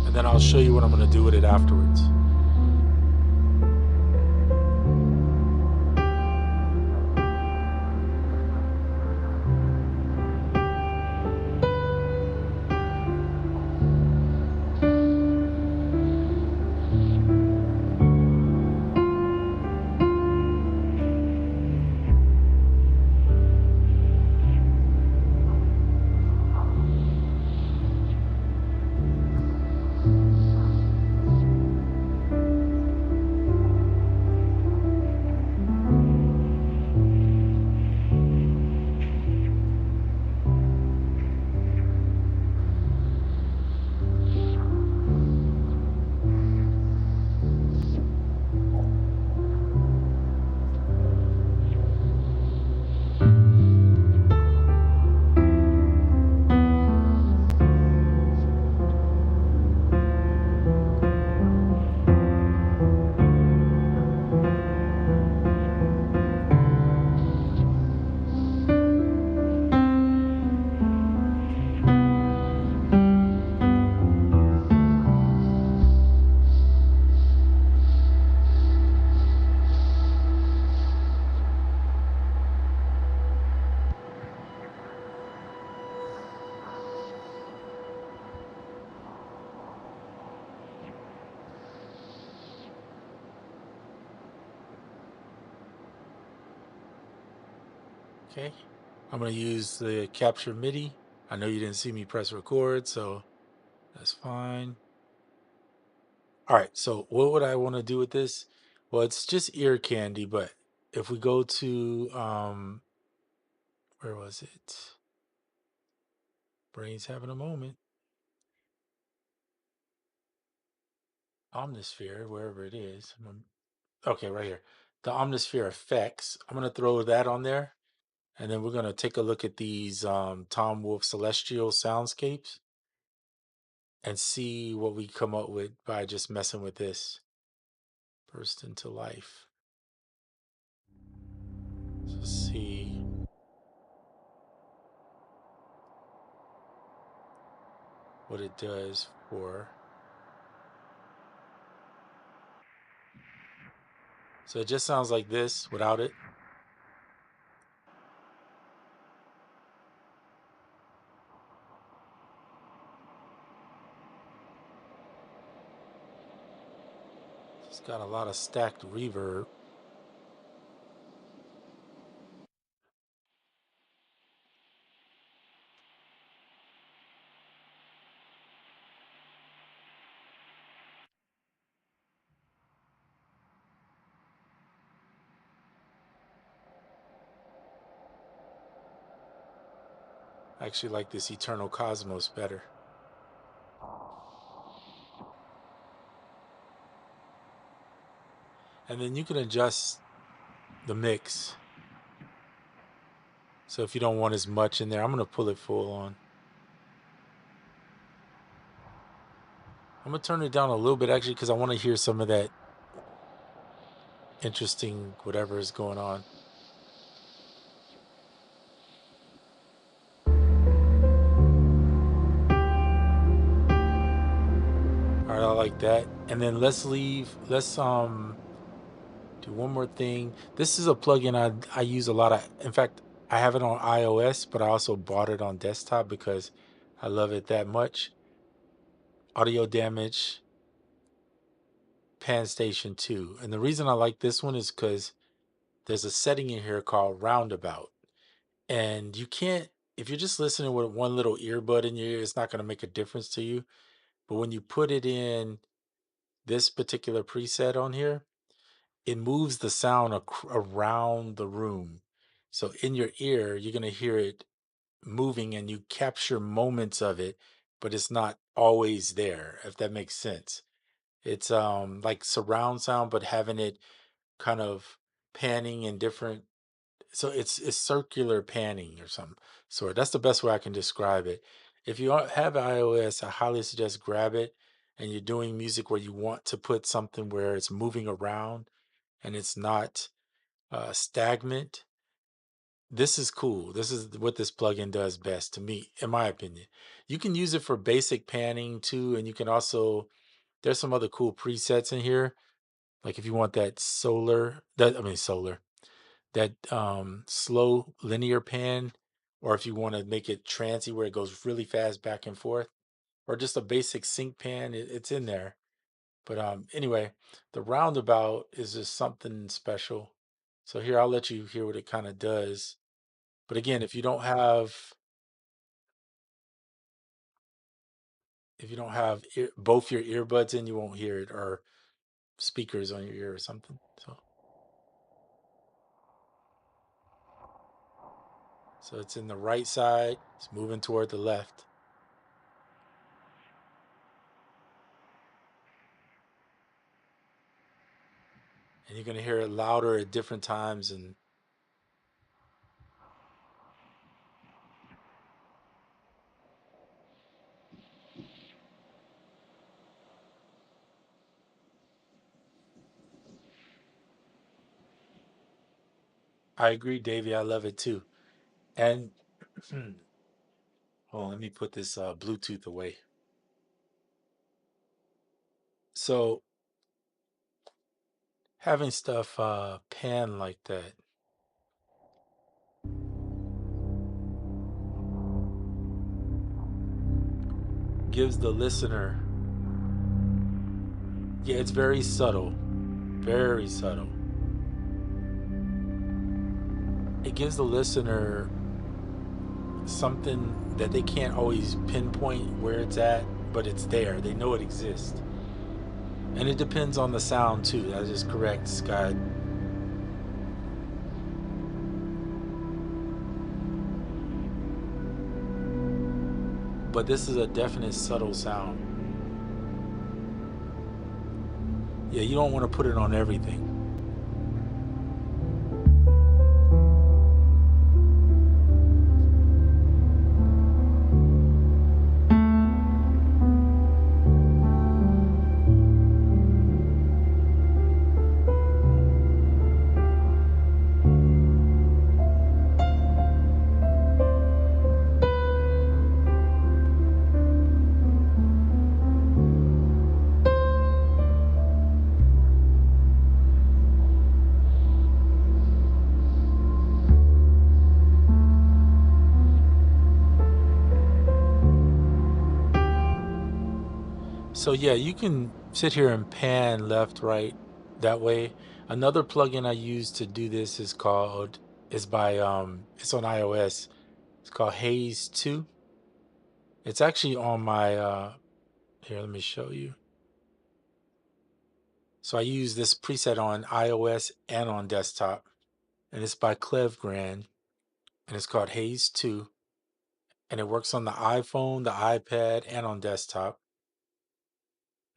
And then I'll show you what I'm going to do with it afterwards. Okay. I'm going to use the capture MIDI. I know you didn't see me press record, so that's fine. All right. So what would I want to do with this? Well, it's just ear candy, but if we go to where was it? Brain's having a moment. Omnisphere, wherever it is. Okay, right here. The Omnisphere effects. I'm gonna throw that on there, and then we're gonna take a look at these Tom Wolfe Celestial soundscapes and see what we come up with by just messing with this. Burst into life. So see what it does for. So it just sounds like this without it. It's got a lot of stacked reverb. I actually like this Eternal Cosmos better. And then you can adjust the mix. So if you don't want as much in there, I'm going to pull it full on. I'm going to turn it down a little bit actually because I want to hear some of that interesting whatever is going on. All right, I like that. And then let's do one more thing. This is a plugin I use a lot of. In fact, I have it on iOS, but I also bought it on desktop because I love it that much. Audio Damage Pan Station 2. And the reason I like this one is because there's a setting in here called roundabout. And you can't, if you're just listening with one little earbud in your ear, it's not going to make a difference to you. But when you put it in this particular preset on here, it moves the sound around the room. So in your ear, you're going to hear it moving and you capture moments of it, but it's not always there, if that makes sense. It's like surround sound, but having it kind of panning in different, so it's circular panning or something sort. That's the best way I can describe it. If you have iOS, I highly suggest grab it and you're doing music where you want to put something where it's moving around and it's not stagnant. This is cool. This is what this plugin does best to me, in my opinion. You can use it for basic panning too, and you can also, there's some other cool presets in here. Like if you want that solar, that slow linear pan, or if you want to make it transy where it goes really fast back and forth, or just a basic sync pan, it's in there. But anyway, the roundabout is just something special. So here I'll let you hear what it kind of does. But again, if you don't have both your earbuds in, you won't hear it, or speakers on your ear or something. So it's in the right side. It's moving toward the left. And you're going to hear it louder at different times. And I agree, Davey. I love it too. And hold on, let me put this Bluetooth away. So having stuff pan like that gives the listener, yeah, it's very subtle, very subtle. it gives the listener something that they can't always pinpoint where it's at, but it's there. They know it exists. And it depends on the sound too. That is correct, Scott. But this is a definite subtle sound. Yeah, you don't want to put it on everything. So yeah, you can sit here and pan left, right, that way. Another plugin I use to do this is by it's on iOS. It's called Haze 2. It's actually on my here, let me show you. So I use this preset on iOS and on desktop, and it's by Clevgrand, and it's called Haze 2, and it works on the iPhone, the iPad, and on desktop.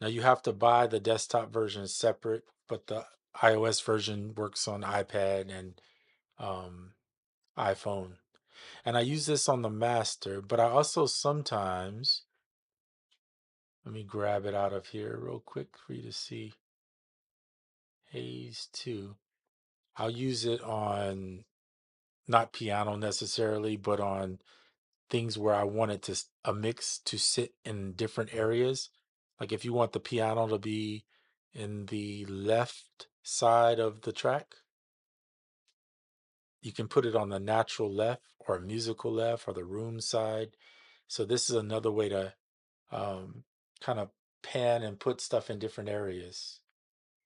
Now you have to buy the desktop version separate, but the iOS version works on iPad and um, iPhone. And I use this on the master, but I also sometimes, let me grab it out of here real quick for you to see. Haze 2. I'll use it on not piano necessarily, but on things where I want it to a mix to sit in different areas. Like if you want the piano to be in the left side of the track, you can put it on the natural left or musical left or the room side. So this is another way to kind of pan and put stuff in different areas.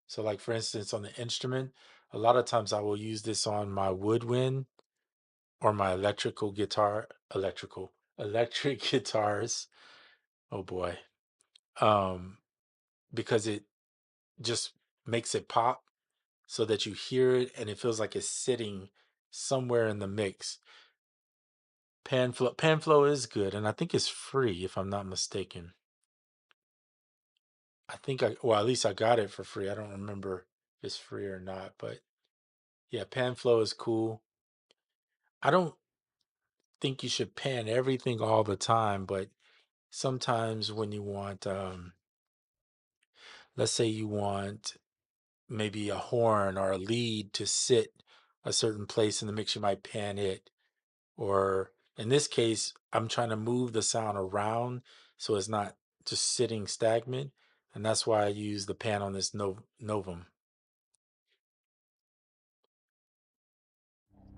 So like for instance, on the instrument, a lot of times I will use this on my woodwind or my electric guitars. Oh boy. Um, because it just makes it pop so that you hear it and it feels like it's sitting somewhere in the mix. Panflow is good, and I think it's free if I'm not mistaken. Well, at least I got it for free. I don't remember if it's free or not, but yeah, Panflow is cool. I don't think you should pan everything all the time, but sometimes when you want, let's say you want maybe a horn or a lead to sit a certain place in the mix, you might pan it. Or in this case, I'm trying to move the sound around so it's not just sitting stagnant. And that's why I use the pan on this Novum.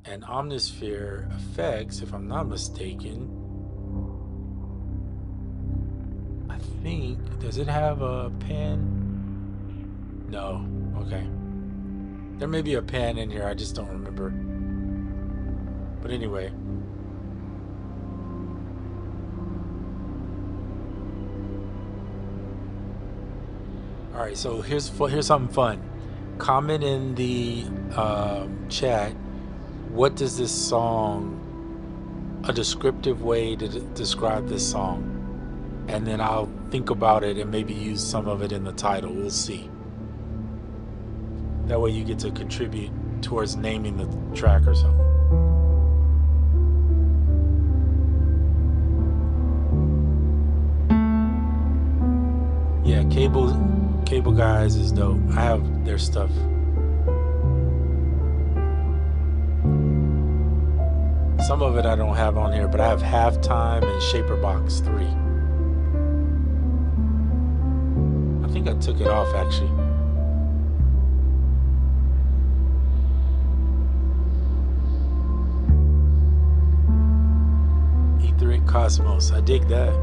And Omnisphere effects, if I'm not mistaken, I think, does it have a pan? No. Okay. There may be a pan in here, I just don't remember. But anyway. All right, so here's something fun. Comment in the chat, what does this song, a descriptive way to describe this song? And then I'll think about it and maybe use some of it in the title. We'll see. That way you get to contribute towards naming the track or something. Yeah, Cable Guys is dope. I have their stuff. Some of it I don't have on here, but I have Halftime and Shaper Box 3. I think I took it off actually. Etheric Cosmos. I dig that.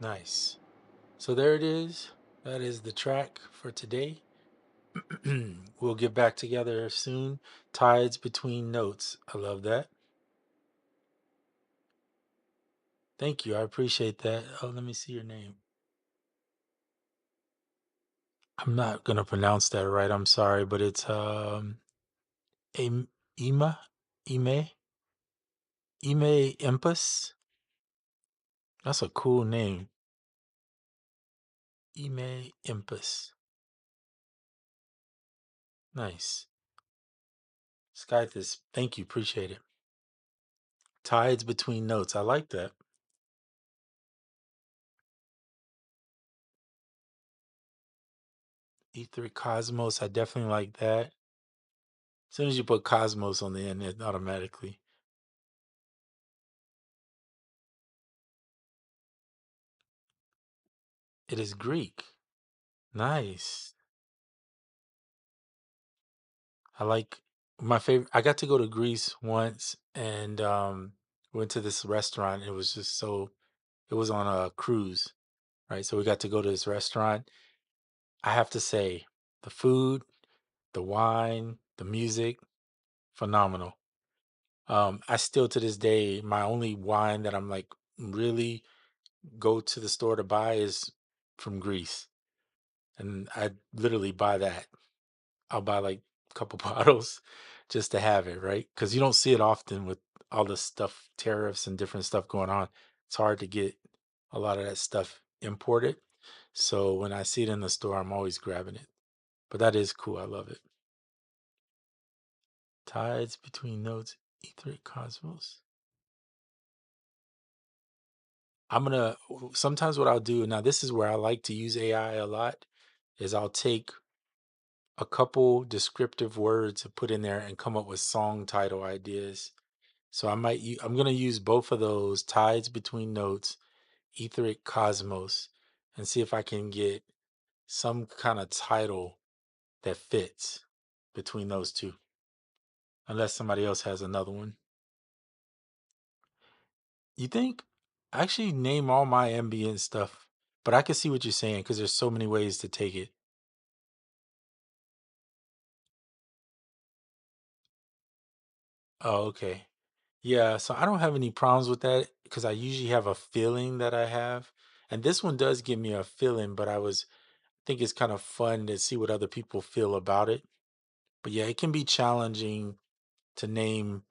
Nice. So there it is. That is the track for today. We'll get back together soon. Tides between notes. I love that. Thank you. I appreciate that. Oh, let me see your name. I'm not gonna pronounce that right. I'm sorry, but it's Ima, Ime, Ime Impus. That's a cool name. Ime Impus. Nice. Skythis. Thank you. Appreciate it. Tides between notes. I like that. Ether Cosmos. I definitely like that. As soon as you put Cosmos on the end, it automatically. It is Greek. Nice. I like my favorite. I got to go to Greece once and went to this restaurant. It was just so, it was on a cruise, right? So we got to go to this restaurant. I have to say, the food, the wine, the music, phenomenal. I still to this day, my only wine that I'm like really go to the store to buy is from Greece. And I literally buy that. I'll buy like a couple bottles just to have it, right? Because you don't see it often with all the stuff, tariffs and different stuff going on. It's hard to get a lot of that stuff imported. So when I see it in the store, I'm always grabbing it. But that is cool. I love it. Tides between nodes, etheric cosmos. Sometimes what I'll do, now this is where I like to use AI a lot, is I'll take a couple descriptive words to put in there and come up with song title ideas. So I'm gonna use both of those tides between notes, etheric cosmos, and see if I can get some kind of title that fits between those two. Unless somebody else has another one. You think? I actually name all my ambient stuff, but I can see what you're saying because there's so many ways to take it. Oh, okay. Yeah, so I don't have any problems with that because I usually have a feeling that I have. And this one does give me a feeling, but think it's kind of fun to see what other people feel about it. But yeah, it can be challenging to name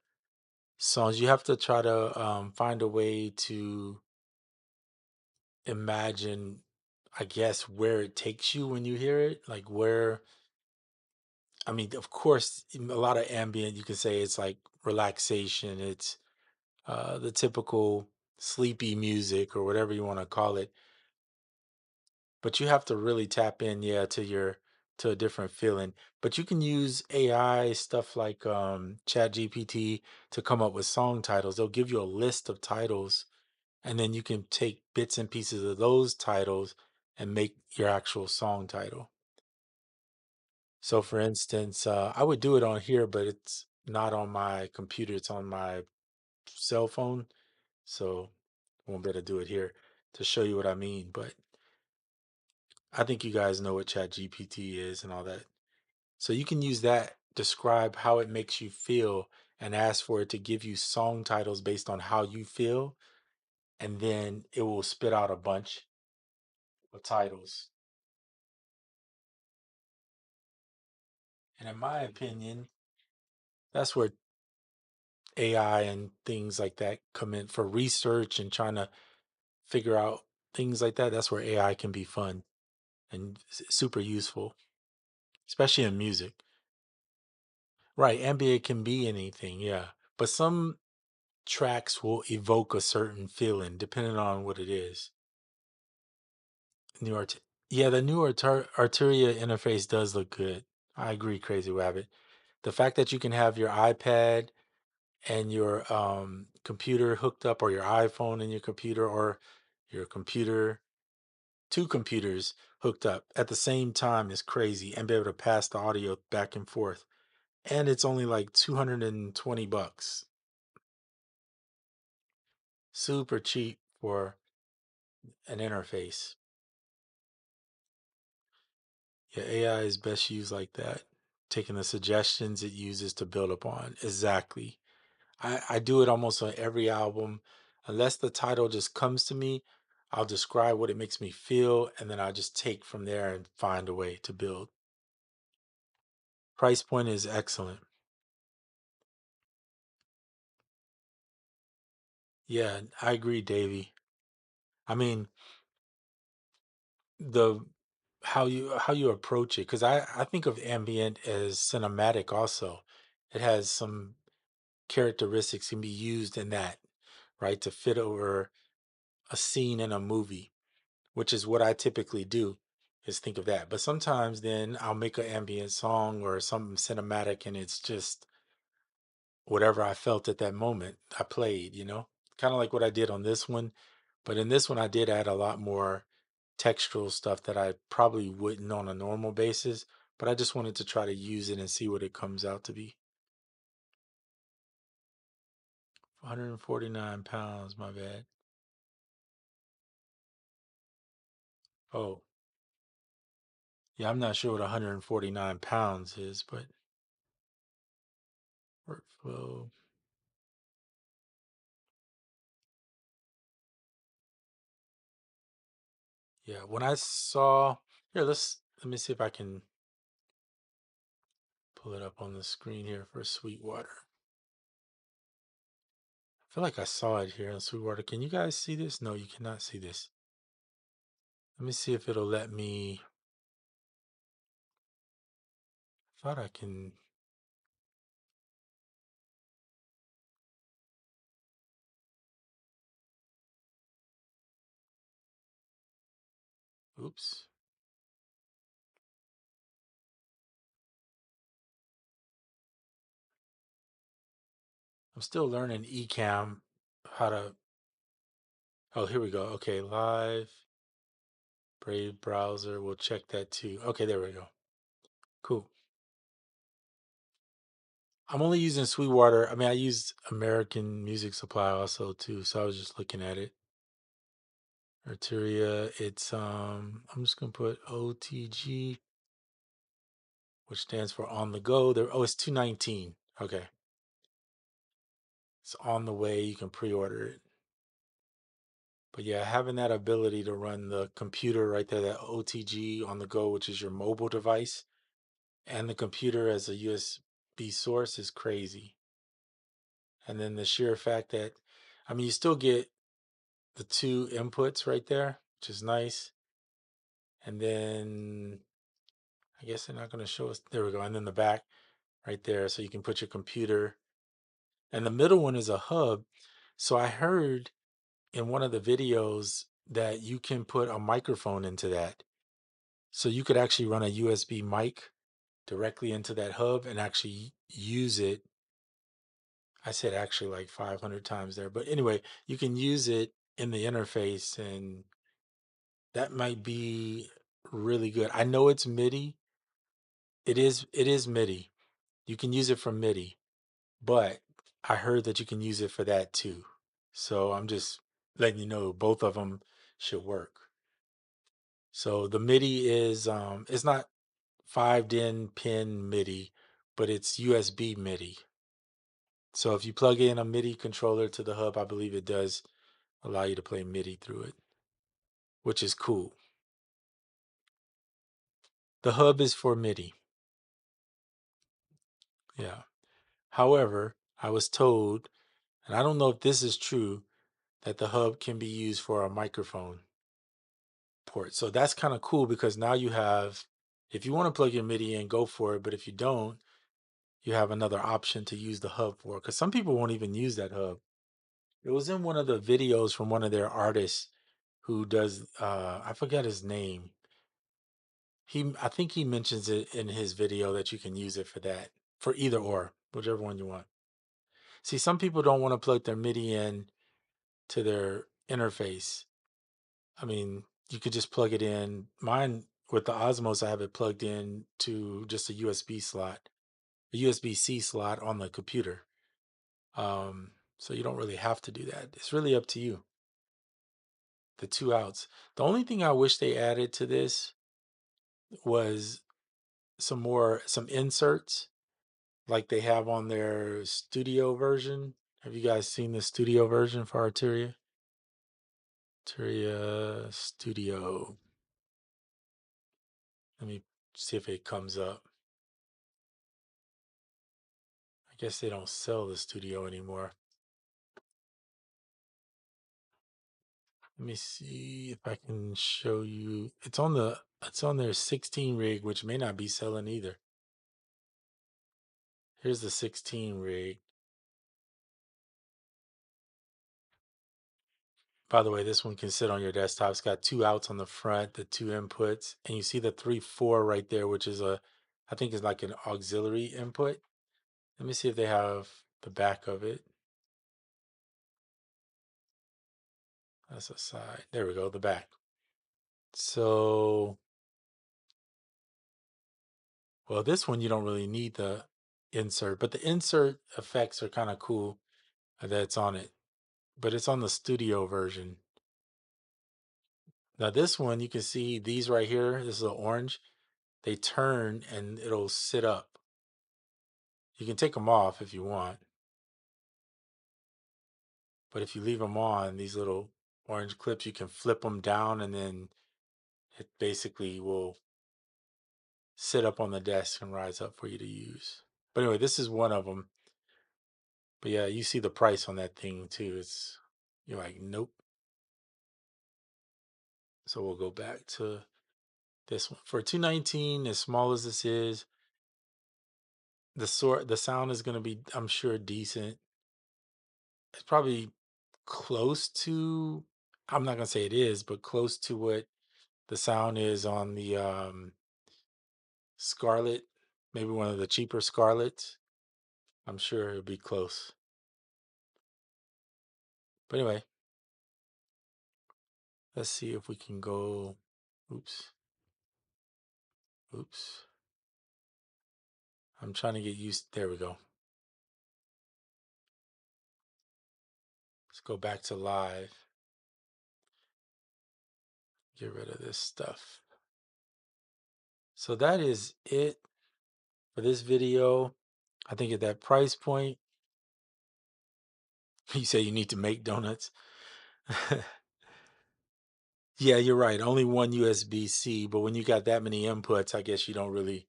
songs. You have to try to find a way to imagine, I guess, where it takes you when you hear it. Like where, I mean, of course, in a lot of ambient, you can say it's like relaxation. It's the typical sleepy music or whatever you want to call it. But you have to really tap in, yeah, to a different feeling. But you can use AI stuff like Chat GPT to come up with song titles. They'll give you a list of titles, and then you can take bits and pieces of those titles and make your actual song title. So, for instance, I would do it on here, but it's not on my computer. It's on my cell phone, so I won't be able to do it here to show you what I mean. But I think you guys know what Chat GPT is and all that. So you can use that, describe how it makes you feel, and ask for it to give you song titles based on how you feel, and then it will spit out a bunch of titles. And in my opinion, that's where AI and things like that come in for research and trying to figure out things like that. That's where AI can be fun and super useful, especially in music. Right, ambient can be anything, yeah. But some tracks will evoke a certain feeling depending on what it is. New art, yeah, the new Arteria interface does look good. I agree, Crazy Rabbit. The fact that you can have your iPad and your computer hooked up, or your iPhone and your computer, or your computer, two computers hooked up at the same time is crazy, and be able to pass the audio back and forth. And it's only like 220 bucks. Super cheap for. an interface. Yeah, AI is best used like that, taking the suggestions it uses to build upon. Exactly. I do it almost on every album. Unless the title just comes to me, I'll describe what it makes me feel, and then I'll just take from there and find a way to build. Price point is excellent. Yeah, I agree, Davey. I mean, the how you approach it, because I think of ambient as cinematic also. It has some characteristics can be used in that, right, to fit over a scene in a movie, which is what I typically do, is think of that. But sometimes then I'll make an ambient song or something cinematic and it's just whatever I felt at that moment I played, kind of like what I did on this one. But in this one, I did add a lot more textural stuff that I probably wouldn't on a normal basis. But I just wanted to try to use it and see what it comes out to be. 149 pounds, my bad. Oh, yeah, I'm not sure what 149 pounds is, but workflow. Yeah, when I saw here, let me see if I can pull it up on the screen here for Sweetwater. I feel like I saw it here on Sweetwater. Can you guys see this? No, you cannot see this. Let me see if it'll let me. I thought I can. Oops. I'm still learning Ecamm how to. Oh, here we go. Okay, live Brave browser. We'll check that too. Okay, there we go. Cool. I'm only using Sweetwater. I mean, I used American Music Supply also too, so I was just looking at it. Arteria, it's I'm just gonna put OTG, which stands for on the go. There, oh, it's 219. Okay, it's on the way. You can pre-order it. But yeah, having that ability to run the computer right there, that OTG on the go, which is your mobile device, and the computer as a USB source is crazy. And then the sheer fact that, I mean, you still get the two inputs right there, which is nice. And then I guess they're not going to show us. There we go. And then the back right there. So you can put your computer. And the middle one is a hub. So I heard in one of the videos that you can put a microphone into that. So you could actually run a USB mic directly into that hub and actually use it. I said actually like 500 times there. But anyway, you can use it in the interface and that might be really good. I know it's MIDI. It is MIDI. You can use it from MIDI, but I heard that you can use it for that too. So I'm just letting you know both of them should work. So the MIDI is it's not 5 pin MIDI, but it's USB MIDI. So if you plug in a MIDI controller to the hub, I believe it does allow you to play MIDI through it, which is cool. The hub is for MIDI. Yeah. However, I was told, and I don't know if this is true, that the hub can be used for a microphone port. So that's kind of cool because now you have, if you want to plug your MIDI in, go for it. But if you don't, you have another option to use the hub for. Because some people won't even use that hub. It was in one of the videos from one of their artists who does, I forget his name. I think he mentions it in his video that you can use it for that, for either or, whichever one you want. See, some people don't want to plug their MIDI in to their interface. I mean, you could just plug it in. Mine with the Osmos, I have it plugged in to just a USB slot, a USB-C slot on the computer. So you don't really have to do that. It's really up to you. the two outs. The only thing I wish they added to this was some inserts like they have on their studio version. Have you guys seen the studio version for Arteria? Arteria Studio. Let me see if it comes up. I guess they don't sell the studio anymore. Let me see if I can show you. It's on their 16 rig, which may not be selling either. Here's the 16 rig. By the way, this one can sit on your desktop. It's got two outs on the front, the two inputs, and you see the 3-4 right there, which is I think is like an auxiliary input. Let me see if they have the back of it. That's a side. There we go, the back. So, well, this one you don't really need the insert, but the insert effects are kind of cool that's on it. But it's on the studio version. Now this one, you can see these right here. This is the orange. They turn and it'll sit up. You can take them off if you want. But if you leave them on, these little orange clips, you can flip them down and then it basically will sit up on the desk and rise up for you to use. But anyway, this is one of them. But yeah, you see the price on that thing too. You're like, nope. So we'll go back to this one. For $219, as small as this is, the sound is gonna be, I'm sure, decent. It's probably close to, I'm not gonna say it is, but close to what the sound is on the Scarlet, maybe one of the cheaper Scarlets. I'm sure it'll be close. But anyway, let's see if we can go. Oops. Oops. I'm trying to get used. There we go. Let's go back to live. Get rid of this stuff. So that is it for this video. I think at that price point, you say you need to make donuts. Yeah, you're right. Only one USB-C, but when you got that many inputs, I guess you don't really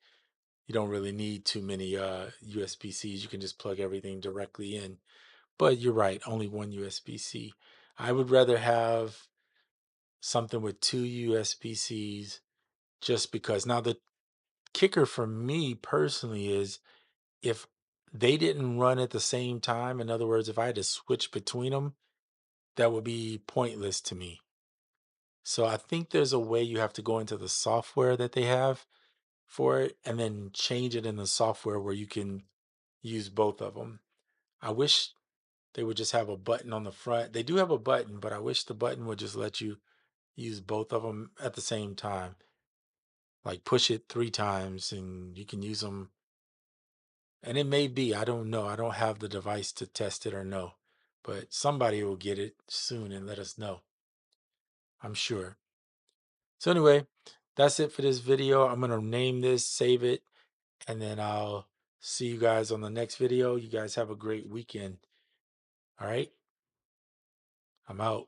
need too many USB-Cs. You can just plug everything directly in. But you're right, only one USB-C. I would rather have something with two USB-Cs just because. Now the kicker for me personally is if they didn't run at the same time, in other words, if I had to switch between them, that would be pointless to me. So I think there's a way you have to go into the software that they have for it and then change it in the software where you can use both of them. I wish they would just have a button on the front. They do have a button, but I wish the button would just let you use both of them at the same time. Like push it 3 times and you can use them. And it may be, I don't know. I don't have the device to test it or know. But somebody will get it soon and let us know. I'm sure. So anyway, that's it for this video. I'm going to name this, save it, and then I'll see you guys on the next video. You guys have a great weekend. All right. I'm out.